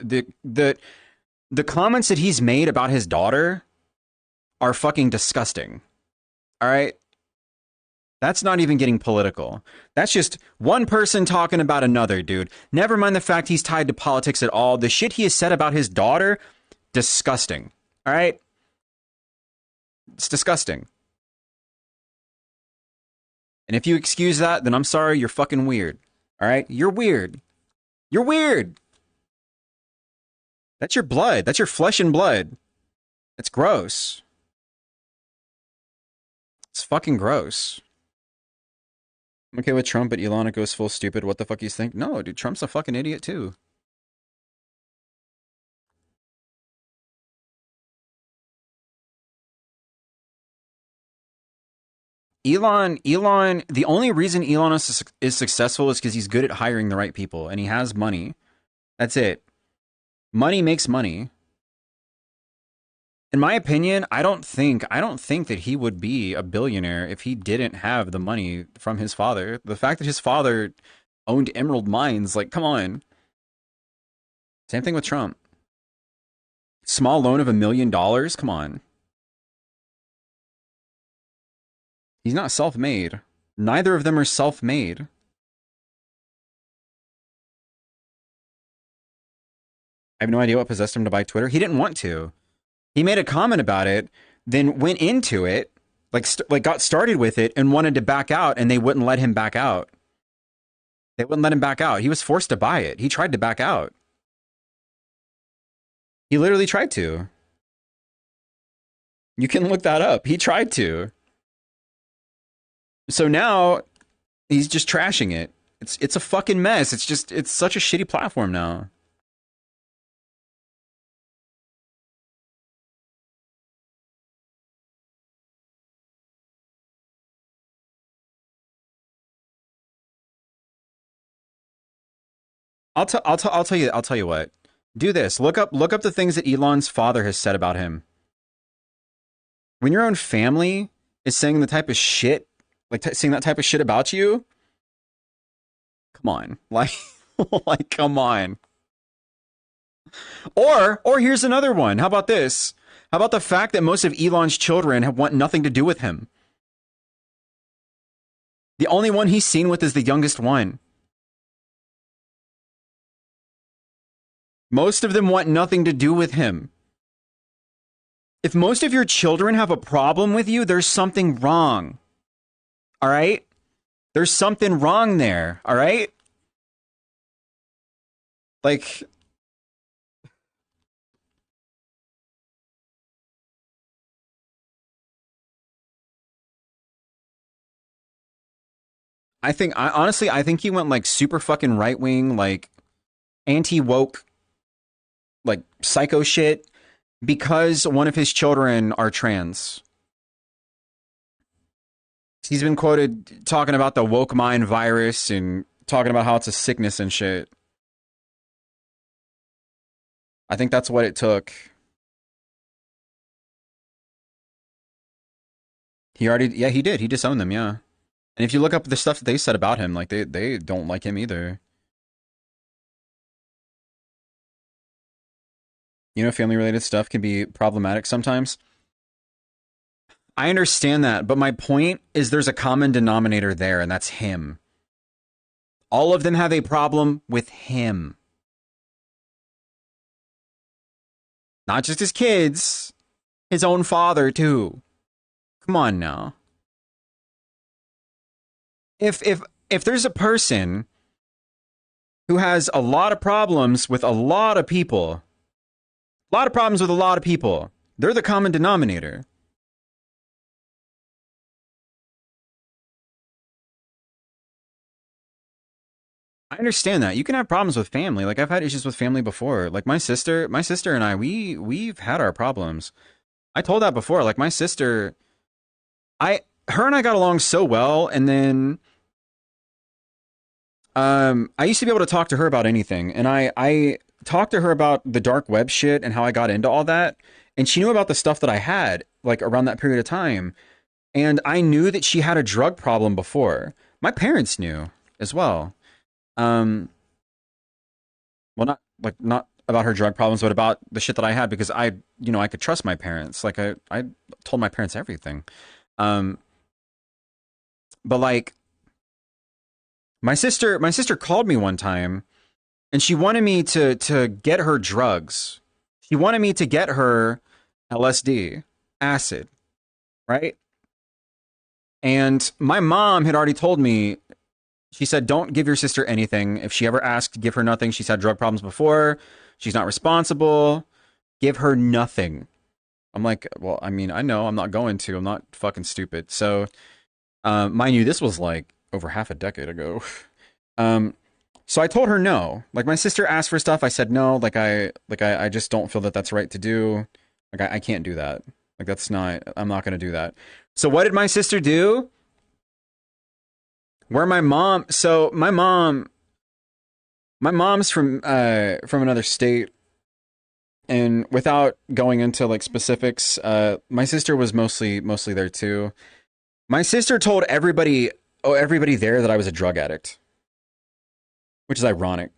The comments that he's made about his daughter are fucking disgusting. All right? That's not even getting political. That's just one person talking about another, dude. Never mind the fact he's tied to politics at all. The shit he has said about his daughter, disgusting. All right? It's disgusting. And if you excuse that, then I'm sorry, you're fucking weird. All right? You're weird. You're weird. That's your blood. That's your flesh and blood. It's gross. It's fucking gross. I'm okay with Trump, but Elon goes full stupid. What the fuck you think? No, dude, Trump's a fucking idiot too. Elon, the only reason Elon is successful is because he's good at hiring the right people and he has money. That's it. Money makes money. In my opinion, I don't think that he would be a billionaire if he didn't have the money from his father. The fact that his father owned emerald mines, like, come on. Same thing with Trump. Small loan of $1 million? Come on. He's not self-made. Neither of them are self-made. I have no idea what possessed him to buy Twitter. He didn't want to. He made a comment about it, then went into it, like got started with it and wanted to back out, and they wouldn't let him back out. They wouldn't let him back out. He was forced to buy it. He tried to back out. He literally tried to. You can look that up. He tried to. So now he's just trashing it. It's a fucking mess. It's such a shitty platform now. I'll tell you what. Do this. Look up the things that Elon's father has said about him. When your own family is saying the type of shit, like saying that type of shit about you, come on. Like like come on. Or here's another one. How about this? How about the fact that most of Elon's children want nothing to do with him? The only one he's seen with is the youngest one. Most of them want nothing to do with him. If most of your children have a problem with you, there's something wrong. All right? There's something wrong there. All right? Like, honestly, I think he went like super fucking right wing, like anti-woke, like psycho shit because one of his children are trans. He's been quoted talking about the woke mind virus and talking about how it's a sickness and shit. I think that's what it took. He did. He disowned them, yeah. And if you look up the stuff that they said about him, like they don't like him either. You know, family related stuff can be problematic sometimes. I understand that, but my point is there's a common denominator there, and that's him. All of them have a problem with him. Not just his kids, his own father, too. Come on now. If there's a person who has a lot of problems with a lot of people, they're the common denominator. I understand that. You can have problems with family. Like I've had issues with family before. Like my sister and I, we've had our problems. I told that before. Like my sister, her and I got along so well, and then I used to be able to talk to her about anything, and I talked to her about the dark web shit and how I got into all that, and she knew about the stuff that I had like around that period of time, and I knew that she had a drug problem before. My parents knew as well. Well, not about her drug problems, but about the shit that I had, because I could trust my parents. Like I told my parents everything. But like my sister called me one time and she wanted me to get her drugs. She wanted me to get her LSD, acid, right? And my mom had already told me, she said, don't give your sister anything. If she ever asks, give her nothing. She's had drug problems before. She's not responsible. Give her nothing. I'm like, well, I mean, I know I'm not going to. I'm not fucking stupid. So, mind you, this was like over half a decade ago. Um, so I told her no. Like my sister asked for stuff. I said no. I just don't feel that that's right to do. Like I can't do that. Like that's not. I'm not gonna do that. So what did my sister do? Where my mom? So my mom's from another state, and without going into like specifics, my sister was mostly there too. My sister told everybody there that I was a drug addict, which is ironic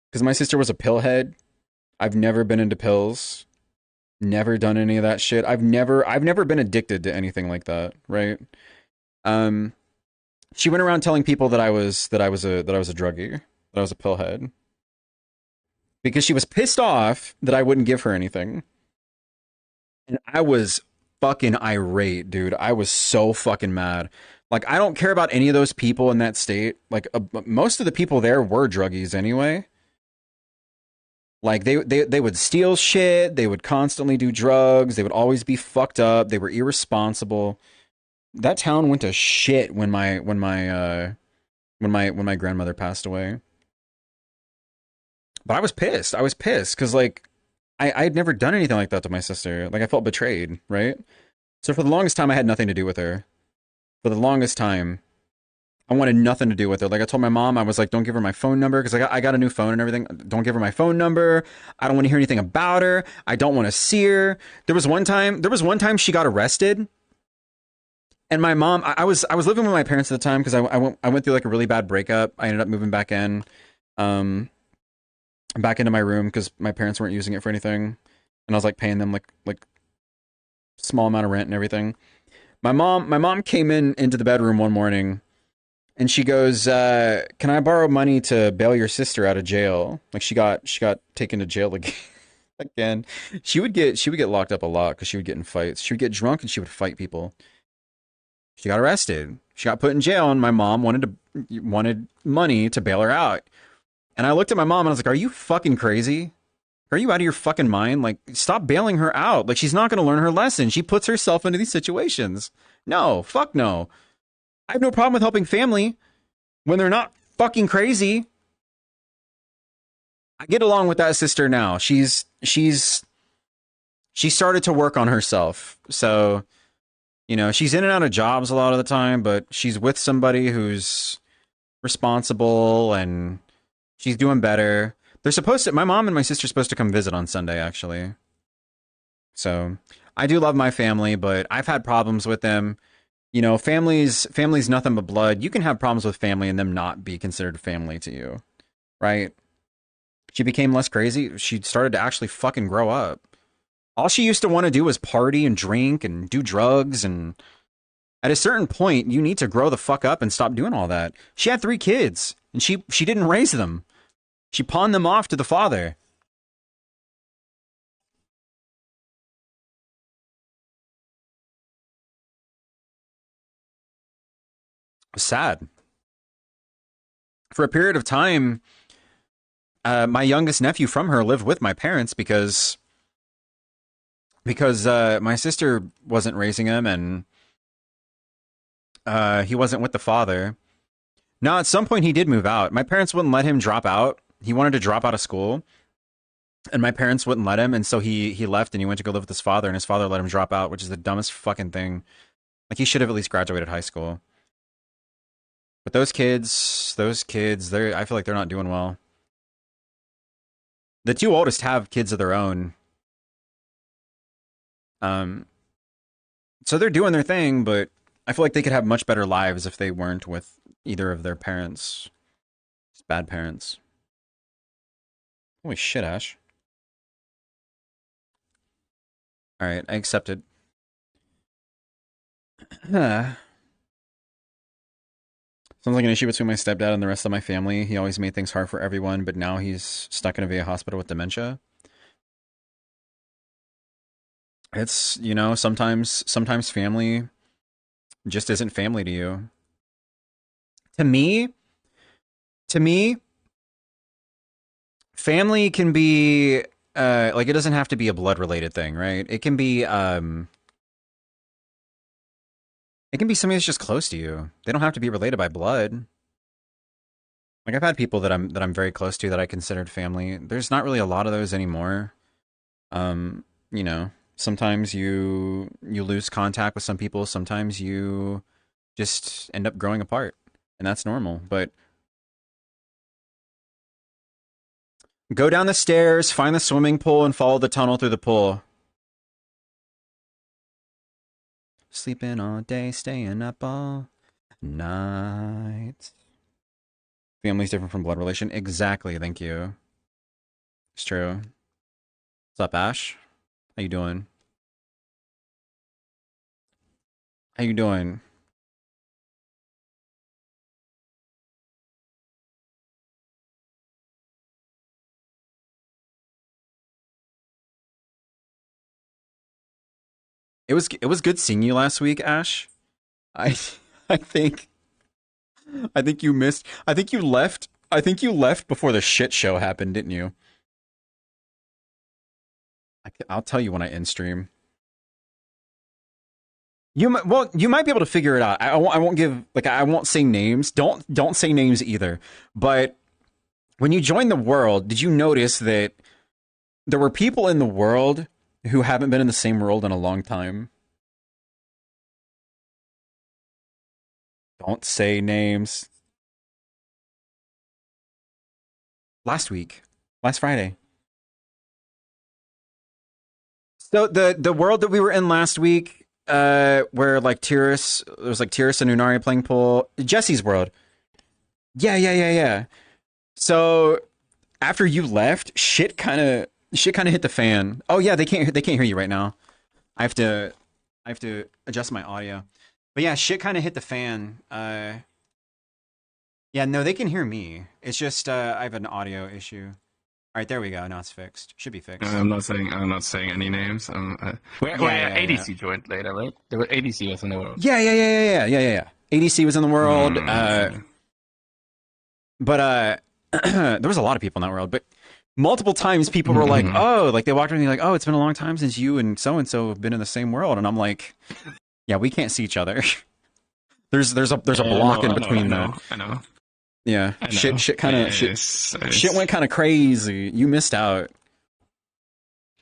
because my sister was a pillhead. I've never been into pills, never done any of that shit. I've never been addicted to anything like that, right? Um, she went around telling people that I was a druggie, that I was a pillhead, because she was pissed off that I wouldn't give her anything. And I was fucking irate, dude. I was so fucking mad. Like I don't care about any of those people in that state. Like most of the people there were druggies anyway. Like they would steal shit, they would constantly do drugs, they would always be fucked up, they were irresponsible. That town went to shit when my grandmother passed away. But I was pissed. I was pissed cuz like I had never done anything like that to my sister. Like I felt betrayed, right? So for the longest time I had nothing to do with her. For the longest time I wanted nothing to do with her. Like I told my mom, I was like, don't give her my phone number because I got a new phone and everything. Don't give her my phone number. I don't want to hear anything about her. I don't want to see her. There was one time she got arrested, and my mom. I was living with my parents at the time because I went through like a really bad breakup. I ended up moving um, back into my room because my parents weren't using it for anything, and I was like paying them like small amount of rent and everything. My mom came into the bedroom one morning and she goes, "Can I borrow money to bail your sister out of jail?" Like she got taken to jail again. Again, she would get locked up a lot because she would get in fights. She would get drunk and she would fight people. She got arrested. She got put in jail, and my mom wanted money to bail her out. And I looked at my mom and I was like, "Are you fucking crazy? Are you out of your fucking mind? Like, stop bailing her out. Like, she's not going to learn her lesson. She puts herself into these situations. No, fuck no. I have no problem with helping family when they're not fucking crazy. I get along with that sister now. She started to work on herself. So, she's in and out of jobs a lot of the time, but she's with somebody who's responsible and she's doing better. My mom and my sister are supposed to come visit on Sunday, actually. So I do love my family, but I've had problems with them. Family's nothing but blood. You can have problems with family and them not be considered family to you, right? She became less crazy. She started to actually fucking grow up. All she used to want to do was party and drink and do drugs. And at a certain point, you need to grow the fuck up and stop doing all that. She had 3 kids and she didn't raise them. She pawned them off to the father. It was sad. For a period of time, my youngest nephew from her lived with my parents because my sister wasn't raising him and he wasn't with the father. Now, at some point, he did move out. My parents wouldn't let him drop out. He wanted to drop out of school, and my parents wouldn't let him. And so he left and he went to go live with his father. And his father let him drop out, which is the dumbest fucking thing. Like he should have at least graduated high school. But those kids, I feel like they're not doing well. The two oldest have kids of their own, um, so they're doing their thing. But I feel like they could have much better lives if they weren't with either of their parents. Just bad parents. Holy shit, Ash. All right, I accepted. Sounds like an issue between my stepdad and the rest of my family. He always made things hard for everyone, but now he's stuck in a VA hospital with dementia. It's, you know, sometimes family just isn't family to you. To me, to me, family can be like it doesn't have to be a blood related thing, right? It can be somebody that's just close to you. They don't have to be related by blood. Like I've had people that I'm very close to that I considered family. There's not really a lot of those anymore. You know, sometimes you lose contact with some people, sometimes you just end up growing apart, and that's normal. But go down the stairs, find the swimming pool, and follow the tunnel through the pool. Sleeping all day, staying up all night. Family's different from blood relation. Exactly, thank you. It's true. What's up, Ash? How you doing? How you doing? It was good seeing you last week, Ash. I I think I think you missed. I think you left. I think you left before the shit show happened, didn't you? I'll tell you when I end stream. Well, you might be able to figure it out. I won't give like I won't say names. Don't say names either. But when you join the world, did you notice that there were people in the world who haven't been in the same world in a long time? Don't say names. Last week, last Friday. So the world that we were in last week, where like Tyrus, there was like Tyrus and Unari playing pool. Jesse's world. Yeah. So after you left, shit kind of hit the fan. Oh yeah, they can't hear you right now. I have to adjust my audio. But yeah, shit kind of hit the fan. Yeah, no, they can hear me. It's just I have an audio issue. All right, there we go. Now it's fixed. Should be fixed. I'm not saying any names. Yeah. ADC joined later, right? ADC was in the world. Yeah. ADC was in the world. But there was a lot of people in that world. But multiple times people were like, "Oh," like they walked around and like, "Oh, it's been a long time since you and so have been in the same world." And I'm like, "Yeah, we can't see each other." There's a block in between though. I know. Yeah, I know. shit went kind of crazy. You missed out.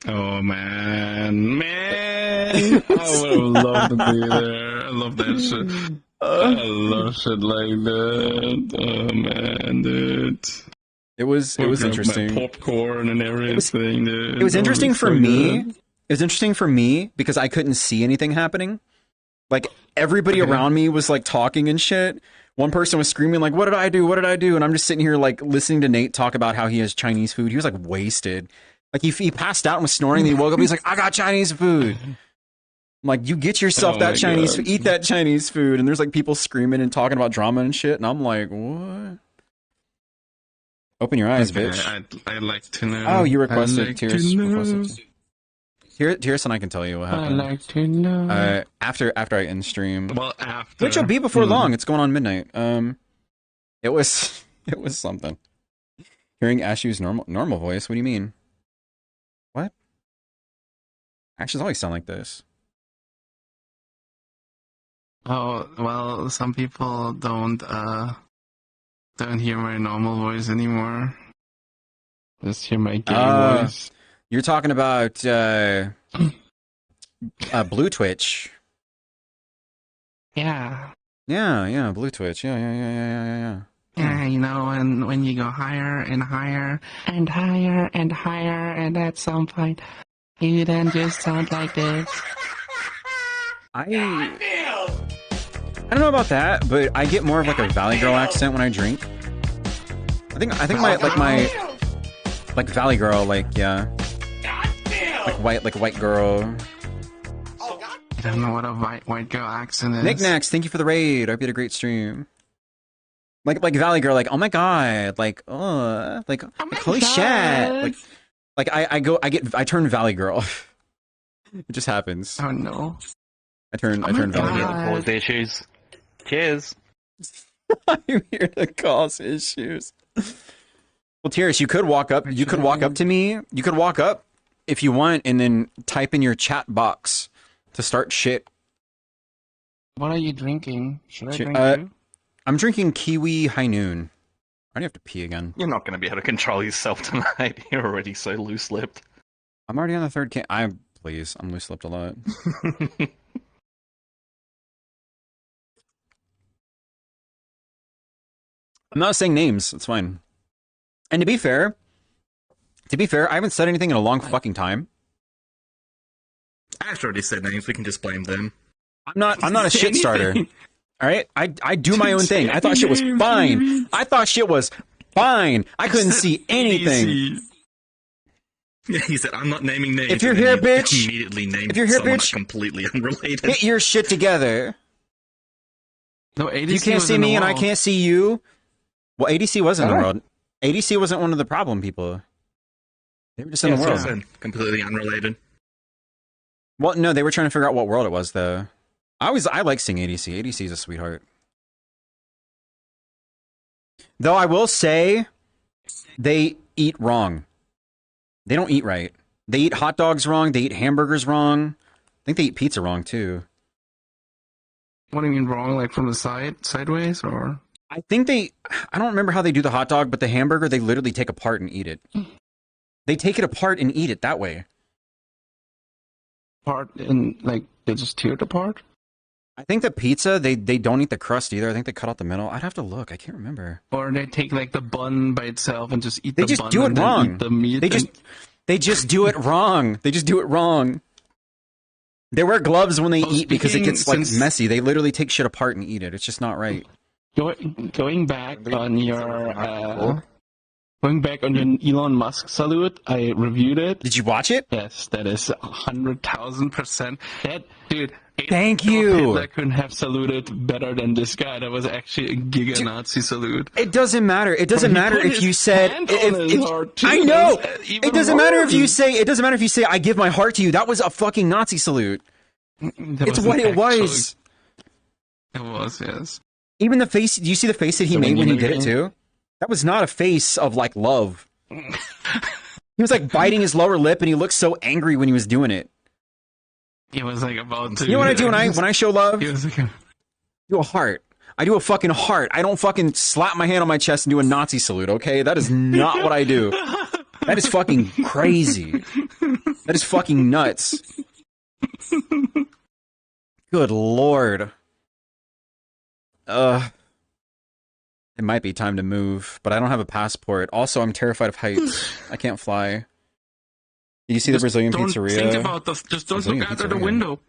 Oh man, I would have loved to be there. I love that shit. I love shit like that. Oh man, dude. It was interesting. Popcorn and everything. Dude. It was interesting for so me. good. It was interesting for me because I couldn't see anything happening. Like everybody around me was like talking and shit. One person was screaming like, "What did I do? What did I do?" And I'm just sitting here like listening to Nate talk about how he has Chinese food. He was like wasted. Like he passed out and was snoring. And he woke up. He's like, "I got Chinese food." I'm like, "You get yourself that Chinese food. Eat that Chinese food." And there's like people screaming and talking about drama and shit. And I'm like, "What?" Open your eyes, Okay, bitch. I'd like to know. Oh, you requested. I'd like Tears to know. requested. Tyrus and I can tell you what I'd happened. like to know. After I end stream, Well, after. which will be before long. It's going on midnight. It was something. Hearing Ashu's normal voice. What do you mean? What? Ashes always sound like this. Oh, well, some people don't hear my normal voice anymore. Just hear my gay voice. You're talking about Blue Twitch. Yeah. Yeah, Blue Twitch. Yeah. Yeah, you know, when you go higher and higher and higher and higher, and at some point, you then just sound like this. I don't know about that, but I get more of like a Valley Girl accent when I drink. I think my Valley Girl, like yeah, like white girl. I don't know what a white girl accent is. Knickknacks, thank you for the raid. I hope you had a great stream. Like Valley Girl, like, oh my god, like, holy shit, like I turn Valley Girl. It just happens. Oh no. I turn Valley Girl. Cause issues. Cheers. I'm here to cause issues. Well, Tyrus, you could walk up. You could walk up to me. You could walk up if you want, and then type in your chat box to start shit. What are you drinking? Should I drink too? I'm drinking Kiwi High Noon. I have to pee again. You're not going to be able to control yourself tonight. You're already so loose-lipped. I'm already on the third can. I'm loose-lipped a lot. I'm not saying names. It's fine. And to be fair, I haven't said anything in a long fucking time. I've already said names. We can just blame them. I'm not a shit starter. All right, I do my own thing. I thought shit was fine. I couldn't see anything. Yeah, he said, "I'm not naming names." If you're here, bitch. Immediately named If you're here, someone bitch. completely unrelated. Get your shit together. No, ADC You can't was see in the me and I world. can't see you. Well, ADC was in the Alright. world. ADC wasn't one of the problem people. They were just in Yeah, the so world. Listen, completely unrelated. Well, no, they were trying to figure out what world it was, though. I like seeing ADC. ADC is a sweetheart. Though I will say, they eat wrong. They don't eat right. They eat hot dogs wrong. They eat hamburgers wrong. I think they eat pizza wrong, too. What do you mean wrong? Like from the side, sideways, or? I think I don't remember how they do the hot dog, but the hamburger, they literally take apart and eat it. They take it apart and eat it that way. Part in, like, they just tear it apart? I think the pizza, they don't eat the crust either. I think they cut out the middle. I'd have to look. I can't remember. Or they take, like, the bun by itself and just eat They the just bun do it and then wrong. eat the meat. They just do it wrong. They just do it wrong. They wear gloves when they Oh, eat because it speaking gets, like, since- messy. They literally take shit apart and eat it. It's just not right. Going back on your Elon Musk salute, I reviewed it. Did you watch it? Yes, that is 100,000%. That dude. Thank Adolf you. Hitler couldn't have saluted better than this guy. That was actually a giga Nazi salute. It doesn't matter. It doesn't He matter put if his you said. hand on his heart, too. I know. That's even It doesn't matter if you worse. say. It doesn't matter if you say. I give my heart to you. That was a fucking Nazi salute. That It's wasn't what it actually- was. It was, yes. Even the face. Do you see the face that he So made when he you did it too? That was not a face of like love. He was like biting his lower lip, and he looked so angry when he was doing it. He was like about to. You know what I do when I show love? He was like, Do a heart. I do a fucking heart. I don't fucking slap my hand on my chest and do a Nazi salute. Okay, that is not what I do. That is fucking crazy. That is fucking nuts. Good lord. It might be time to move, but I don't have a passport. Also, I'm terrified of heights. I can't fly. Did you see the Brazilian don't pizzeria? Think about just don't Brazilian look out of the pizzeria. window.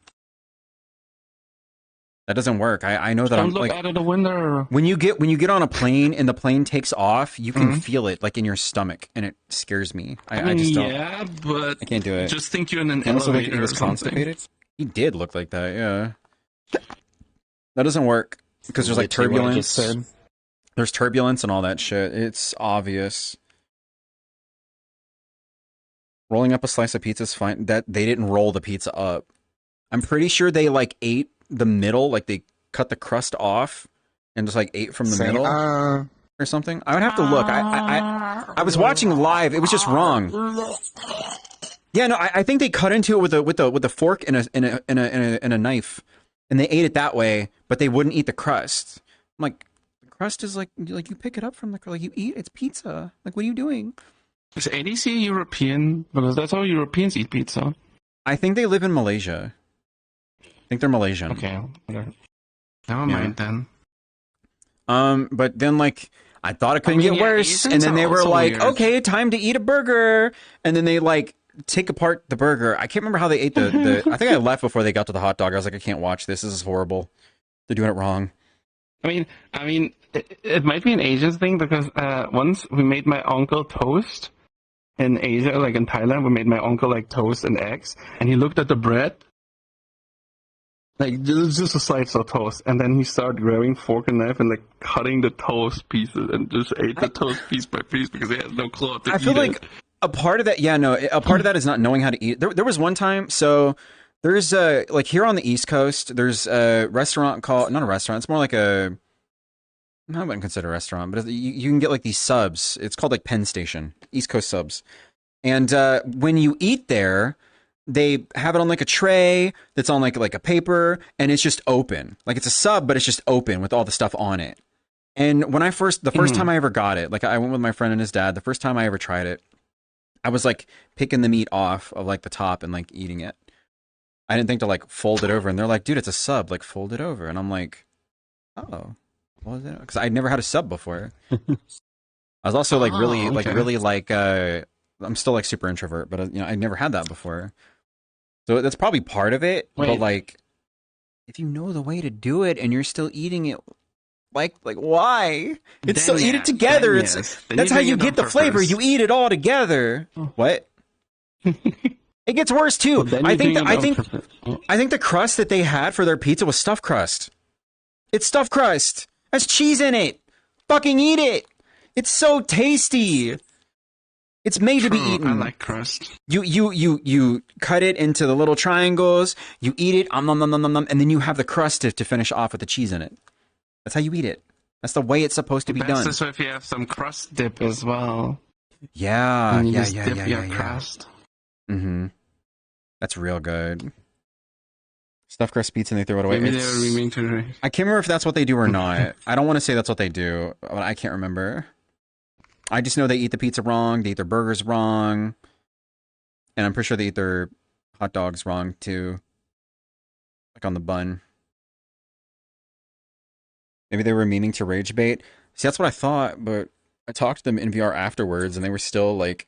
That doesn't work. I know that Don't I'm look like out of the window. when you get on a plane and the plane takes off, you can feel it like in your stomach, and it scares me. I just don't. Yeah, but I can't do it. just think you're in an He almost looked like he elevator or was something. constipated. He did look like that. Yeah. That doesn't work because there's like Literally what I just turbulence. said. There's turbulence and all that shit. It's obvious. Rolling up a slice of pizza is fine. That they didn't roll the pizza up. I'm pretty sure they like ate the middle, like they cut the crust off and just like ate from the middle or something. I would have to look. I was watching live. It was just wrong. Yeah, no, I think they cut into it with a fork and a knife, and they ate it that way. But they wouldn't eat the crust. I'm like, the crust is like you pick it up from the like you eat. It's pizza. Like, what are you doing? Is ADC European? Because that's how Europeans eat pizza. I think they live in Malaysia. I think they're Malaysian. Okay. Never mind then. But then like I thought it couldn't mean, get yeah, worse, Asians and then are they were also like, weird. "Okay, time to eat a burger," and then they like take apart the burger. I can't remember how they ate the. I think I left before they got to the hot dog. I was like, I can't watch this. This is horrible. They're doing it wrong. I mean, it might be an Asian thing because once we made my uncle toast in Asia, like in Thailand, we made my uncle like toast and eggs, and he looked at the bread, Like just a slice of toast, and then he started grabbing fork and knife and like cutting the toast pieces and just ate the toast piece by piece because he had no clue how to I feel eat like it. a part of that, yeah, no, a part of that is not knowing how to eat. There was one time, so there's like here on the East Coast, there's a restaurant called, not a restaurant, it's more like a, I wouldn't consider a restaurant, but you can get like these subs. It's called like Penn Station, East Coast subs. And when you eat there, they have it on like a tray that's on like a paper, and it's just open. Like it's a sub, but it's just open with all the stuff on it. And when the first time I ever got it, like I went with my friend and his dad, the first time I ever tried it, I was like picking the meat off of like the top and like eating it. I didn't think to like fold it over, and they're like, dude, it's a sub, like fold it over. And I'm like, oh, what was it? Because I'd never had a sub before. I was also like really like, I'm still like super introvert, but you know, I'd never had that before. So that's probably part of it. Wait. But like, if you know the way to do it and you're still eating it, like why? It's still eat it together. That's how you get the flavor. You eat it all together. Oh. What? It gets worse too. Well, I think the crust that they had for their pizza was stuffed crust. It's stuffed crust. Has cheese in it. Fucking eat it. It's so tasty. It's made to be eaten. I like crust. You cut it into the little triangles. You eat it, and then you have the crust to finish off with the cheese in it. That's how you eat it. That's the way it's supposed to be done. That's if you have some crust dip as well. Yeah, and you yeah. Dip your crust. Mm-hmm. That's real good. Stuffed crust pizza and they throw it away. Maybe they were remaining to. I can't remember if that's what they do or not. I don't want to say that's what they do, but I can't remember. I just know they eat the pizza wrong, they eat their burgers wrong, and I'm pretty sure they eat their hot dogs wrong too. Like on the bun. Maybe they were meaning to rage bait. See, that's what I thought, but I talked to them in VR afterwards, and they were still like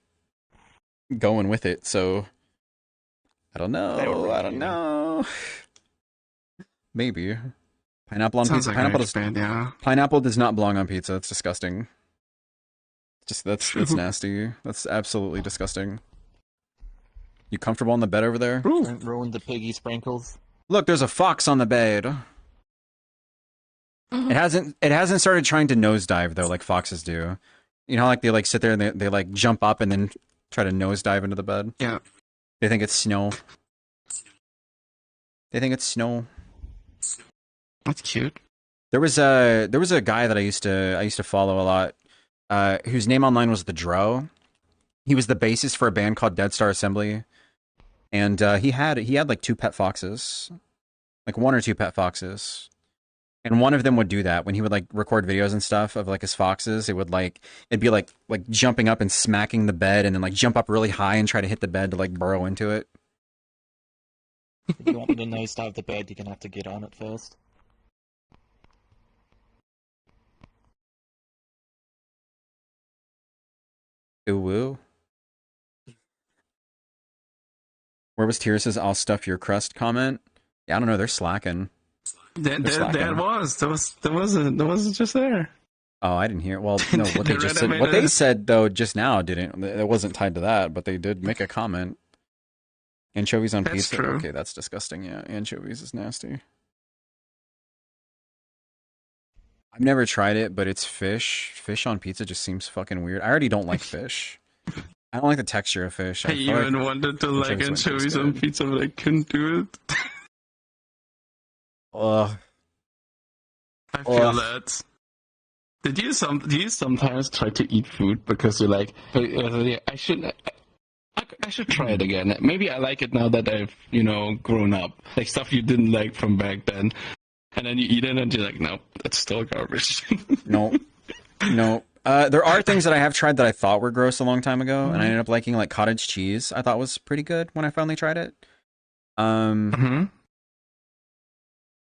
going with it. So I don't know. I don't know. Maybe pineapple on pizza. Like pineapple does not belong on pizza. It's disgusting. That's nasty. That's absolutely disgusting. You comfortable on the bed over there? Don't ruin the piggy sprinkles. Look, there's a fox on the bed. It hasn't started trying to nosedive though, like foxes do. You know how like they like sit there and they like jump up and then try to nosedive into the bed? Yeah. They think it's snow. That's cute. There was a guy that I used to follow a lot, whose name online was the Dro. He was the bassist for a band called Dead Star Assembly, and he had like 2 pet foxes, like 1 or 2 pet foxes, and one of them would do that when he would like record videos and stuff of like his foxes. It'd be like jumping up and smacking the bed, and then like jump up really high and try to hit the bed to like burrow into it. If you want me to nosedive the bed, you're gonna have to get on it first. Ooh woo. Where was Tyrus's "I'll stuff your crust" comment? Yeah, I don't know. They're slacking. That wasn't just there. Oh, I didn't hear. Well, no, what they just said. What they said though just now didn't. It wasn't tied to that, but they did make a comment. Anchovies on pizza. True. Okay, that's disgusting. Yeah, anchovies is nasty. I've never tried it, but it's fish. Fish on pizza just seems fucking weird. I already don't like fish. I don't like the texture of fish. I even wanted to like anchovies on pizza, but I couldn't do it. Ugh. I feel that. Do you sometimes try to eat food because you're like, I should try it again. Maybe I like it now that I've grown up. Like stuff you didn't like from back then. And then you eat it and you're like, nope, that's still garbage. No. There are things that I have tried that I thought were gross a long time ago, and I ended up liking, like cottage cheese. I thought was pretty good when I finally tried it.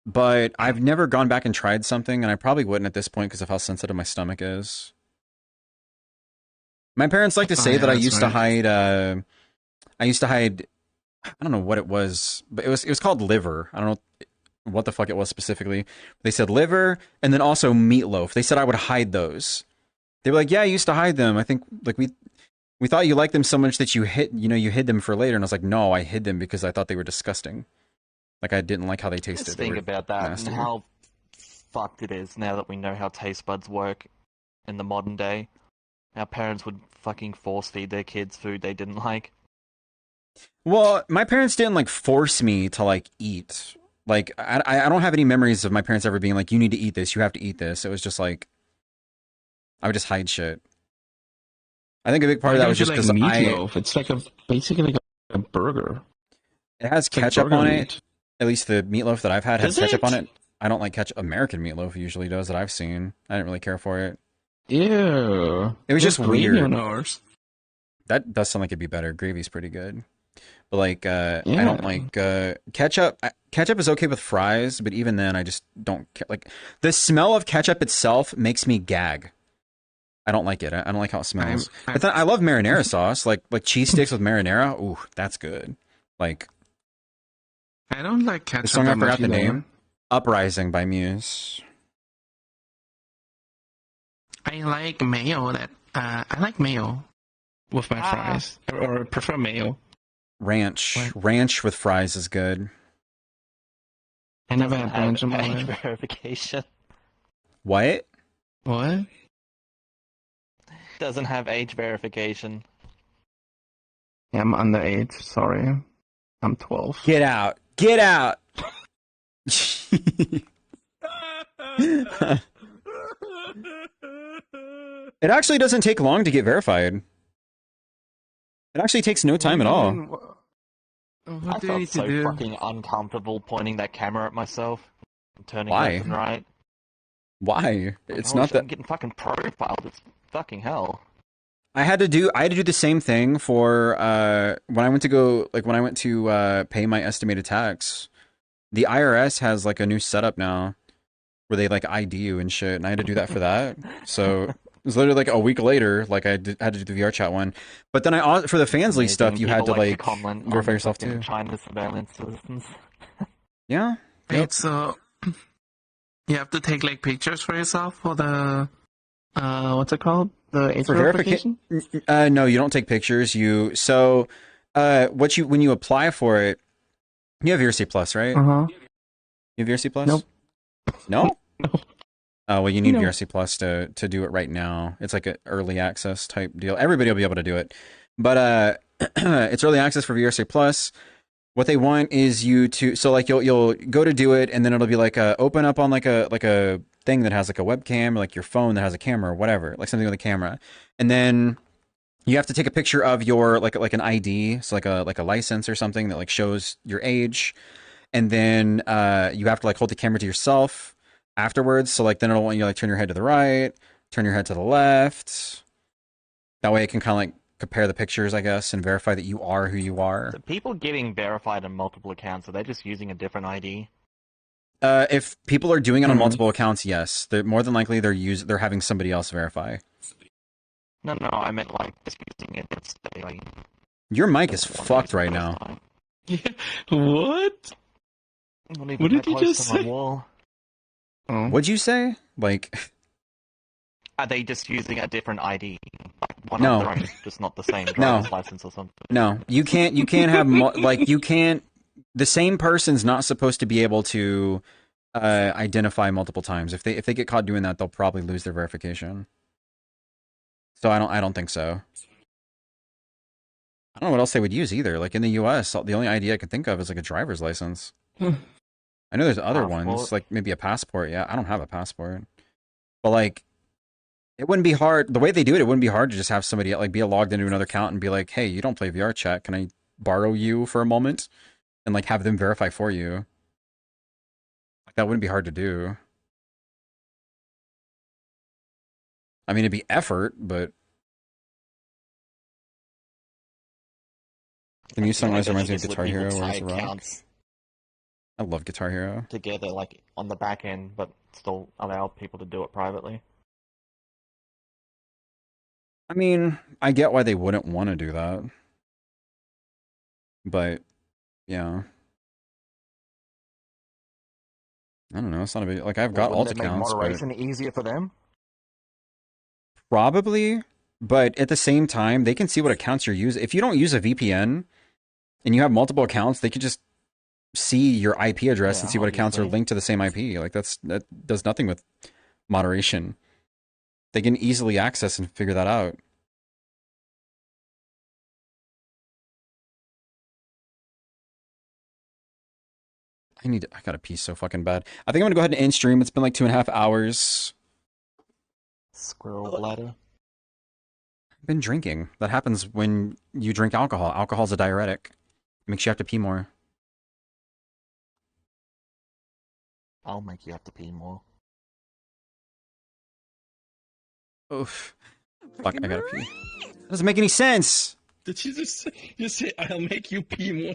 But I've never gone back and tried something, and I probably wouldn't at this point because of how sensitive my stomach is. My parents like to say that I used to hide. I don't know what it was, but it was called liver. I don't know what the fuck it was specifically. They said liver and then also meatloaf. They said I would hide those. They were like, yeah, I used to hide them. I think like we thought you liked them so much that you hid them for later. And I was like, no, I hid them because I thought they were disgusting. Like I didn't like how they tasted. Just They think were about that nasty. and how fucked it is now that we know how taste buds work in the modern day. Our parents would fucking force feed their kids food they didn't like. Well, my parents didn't like force me to like eat. Like I don't have any memories of my parents ever being like, you need to eat this, you have to eat this. It was just like I would just hide shit. I think a big part Why of that don't was you just like because meatloaf? It's like basically like a burger. it has It's like ketchup burger on it. meat. At least the meatloaf that I've had has Is ketchup on it? it. I don't like ketchup. American meatloaf usually does that I've seen. I didn't really care for it. Ew. It was just There's gravy weird. on ours. That does sound like it'd be better. Gravy's pretty good. But like I Yeah. don't like ketchup. Ketchup is okay with fries, but even then I just don't like the smell of ketchup itself makes me gag. I don't like it. I don't like how it smells. But then I love marinara sauce, like cheese sticks with marinara. Ooh, that's good. Like I don't like ketchup. the song I that much forgot the either. name. Uprising by Muse. I like mayo. I like mayo with my fries, or I prefer mayo. Ranch. What? Ranch with fries is good. I never Doesn't had ranch in have my age life. verification. What? What? Doesn't have age verification. Yeah, I'm underage. Sorry, I'm 12. Get out. Get out. It actually doesn't take long to get verified. It actually takes no time at all. What I do you felt need to so do? fucking uncomfortable pointing that camera at myself. And turning Why? left and right. Why? It's Holy not shit, that I'm getting fucking profiled. It's fucking hell. I had to do the same thing for when I went to pay my estimated tax. The IRS has like a new setup now where they like ID you and shit, and I had to do that for that. So it was literally like a week later, like had to do the VR chat one. But then for the Fansly stuff, you had to People like comment on verify yourself fucking too. China surveillance systems. Yeah. Wait, so you have to take like pictures for yourself for the what's it called? The age For verification? No, you don't take pictures. When you apply for it, you have VRC Plus, right? Uh-huh. You have VRC Plus? Nope. No? No. Oh, well, you need No. VRC Plus to do it right now. It's like an early access type deal. Everybody will be able to do it. But it's early access for VRC Plus. What they want is you to you'll go to do it, and then it'll be like open up on like a thing that has like a webcam, or like your phone that has a camera or whatever, like something with a camera. And then you have to take a picture of your like an ID, so like a license or something that like shows your age. And then you have to like hold the camera to yourself afterwards. So like then it'll want you to like turn your head to the right, turn your head to the left. That way it can kind of like compare the pictures, I guess, and verify that you are who you are. So people getting verified on multiple accounts, are they just using a different ID? If people are doing it on Mhm. multiple accounts, yes, they're more than likely they're having somebody else verify. No, I meant like just using it instead. Like, Your mic is just one fucked person right at a now. time. What? Not even What did that you close just to my say? wall. Oh. What'd you say? Like, Are they just using a different ID? Like one No. of their own, just not the same driver's license or something? no, you can't have the same person's not supposed to be able to identify multiple times. If they get caught doing that, they'll probably lose their verification. So I don't think so. I don't know what else they would use either. Like in the US, the only ID I can think of is like a driver's license. Hmm. I know there's other ones, Passport. like maybe a passport. Yeah, I don't have a passport. But like it wouldn't be hard. The way they do it, it wouldn't be hard to just have somebody like be logged into another account and be like, "Hey, you don't play VR chat. Can I borrow you for a moment?" And like have them verify for you. Like that wouldn't be hard to do. I mean, it'd be effort, but the new song always reminds me of Guitar Hero, where it's rock. accounts I love Guitar Hero. together, like on the back end, but still allow people to do it privately. I mean, I get why they wouldn't want to do that. But, yeah. I don't know. It's not a big... Like, I've got alt Wouldn't it make accounts, but... moderation easier for them? Probably. But at the same time, they can see what accounts you're using. If you don't use a VPN and you have multiple accounts, they could just see your IP address Yeah, and see what accounts are obviously. linked to the same IP. Like that does nothing with moderation. They can easily access and figure that out. I gotta pee so fucking bad. I think I'm gonna go ahead and end stream. It's been like 2.5 hours. Squirrel bladder. I've been drinking. That happens when you drink alcohol. Alcohol's a diuretic. It makes you have to pee more. I'll make you have to pee more. Oof. Fuck, I gotta pee. That doesn't make any sense. Did you just say I'll make you pee more?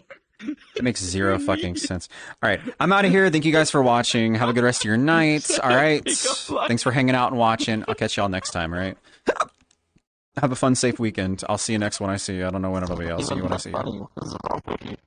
It makes zero fucking sense. All right, I'm out of here. Thank you guys for watching. Have a good rest of your night. All right. Thanks for hanging out and watching. I'll catch y'all next time, all right? Have a fun, safe weekend. I'll see you next when I see you. I don't know when it'll be. I'll see you when I see you.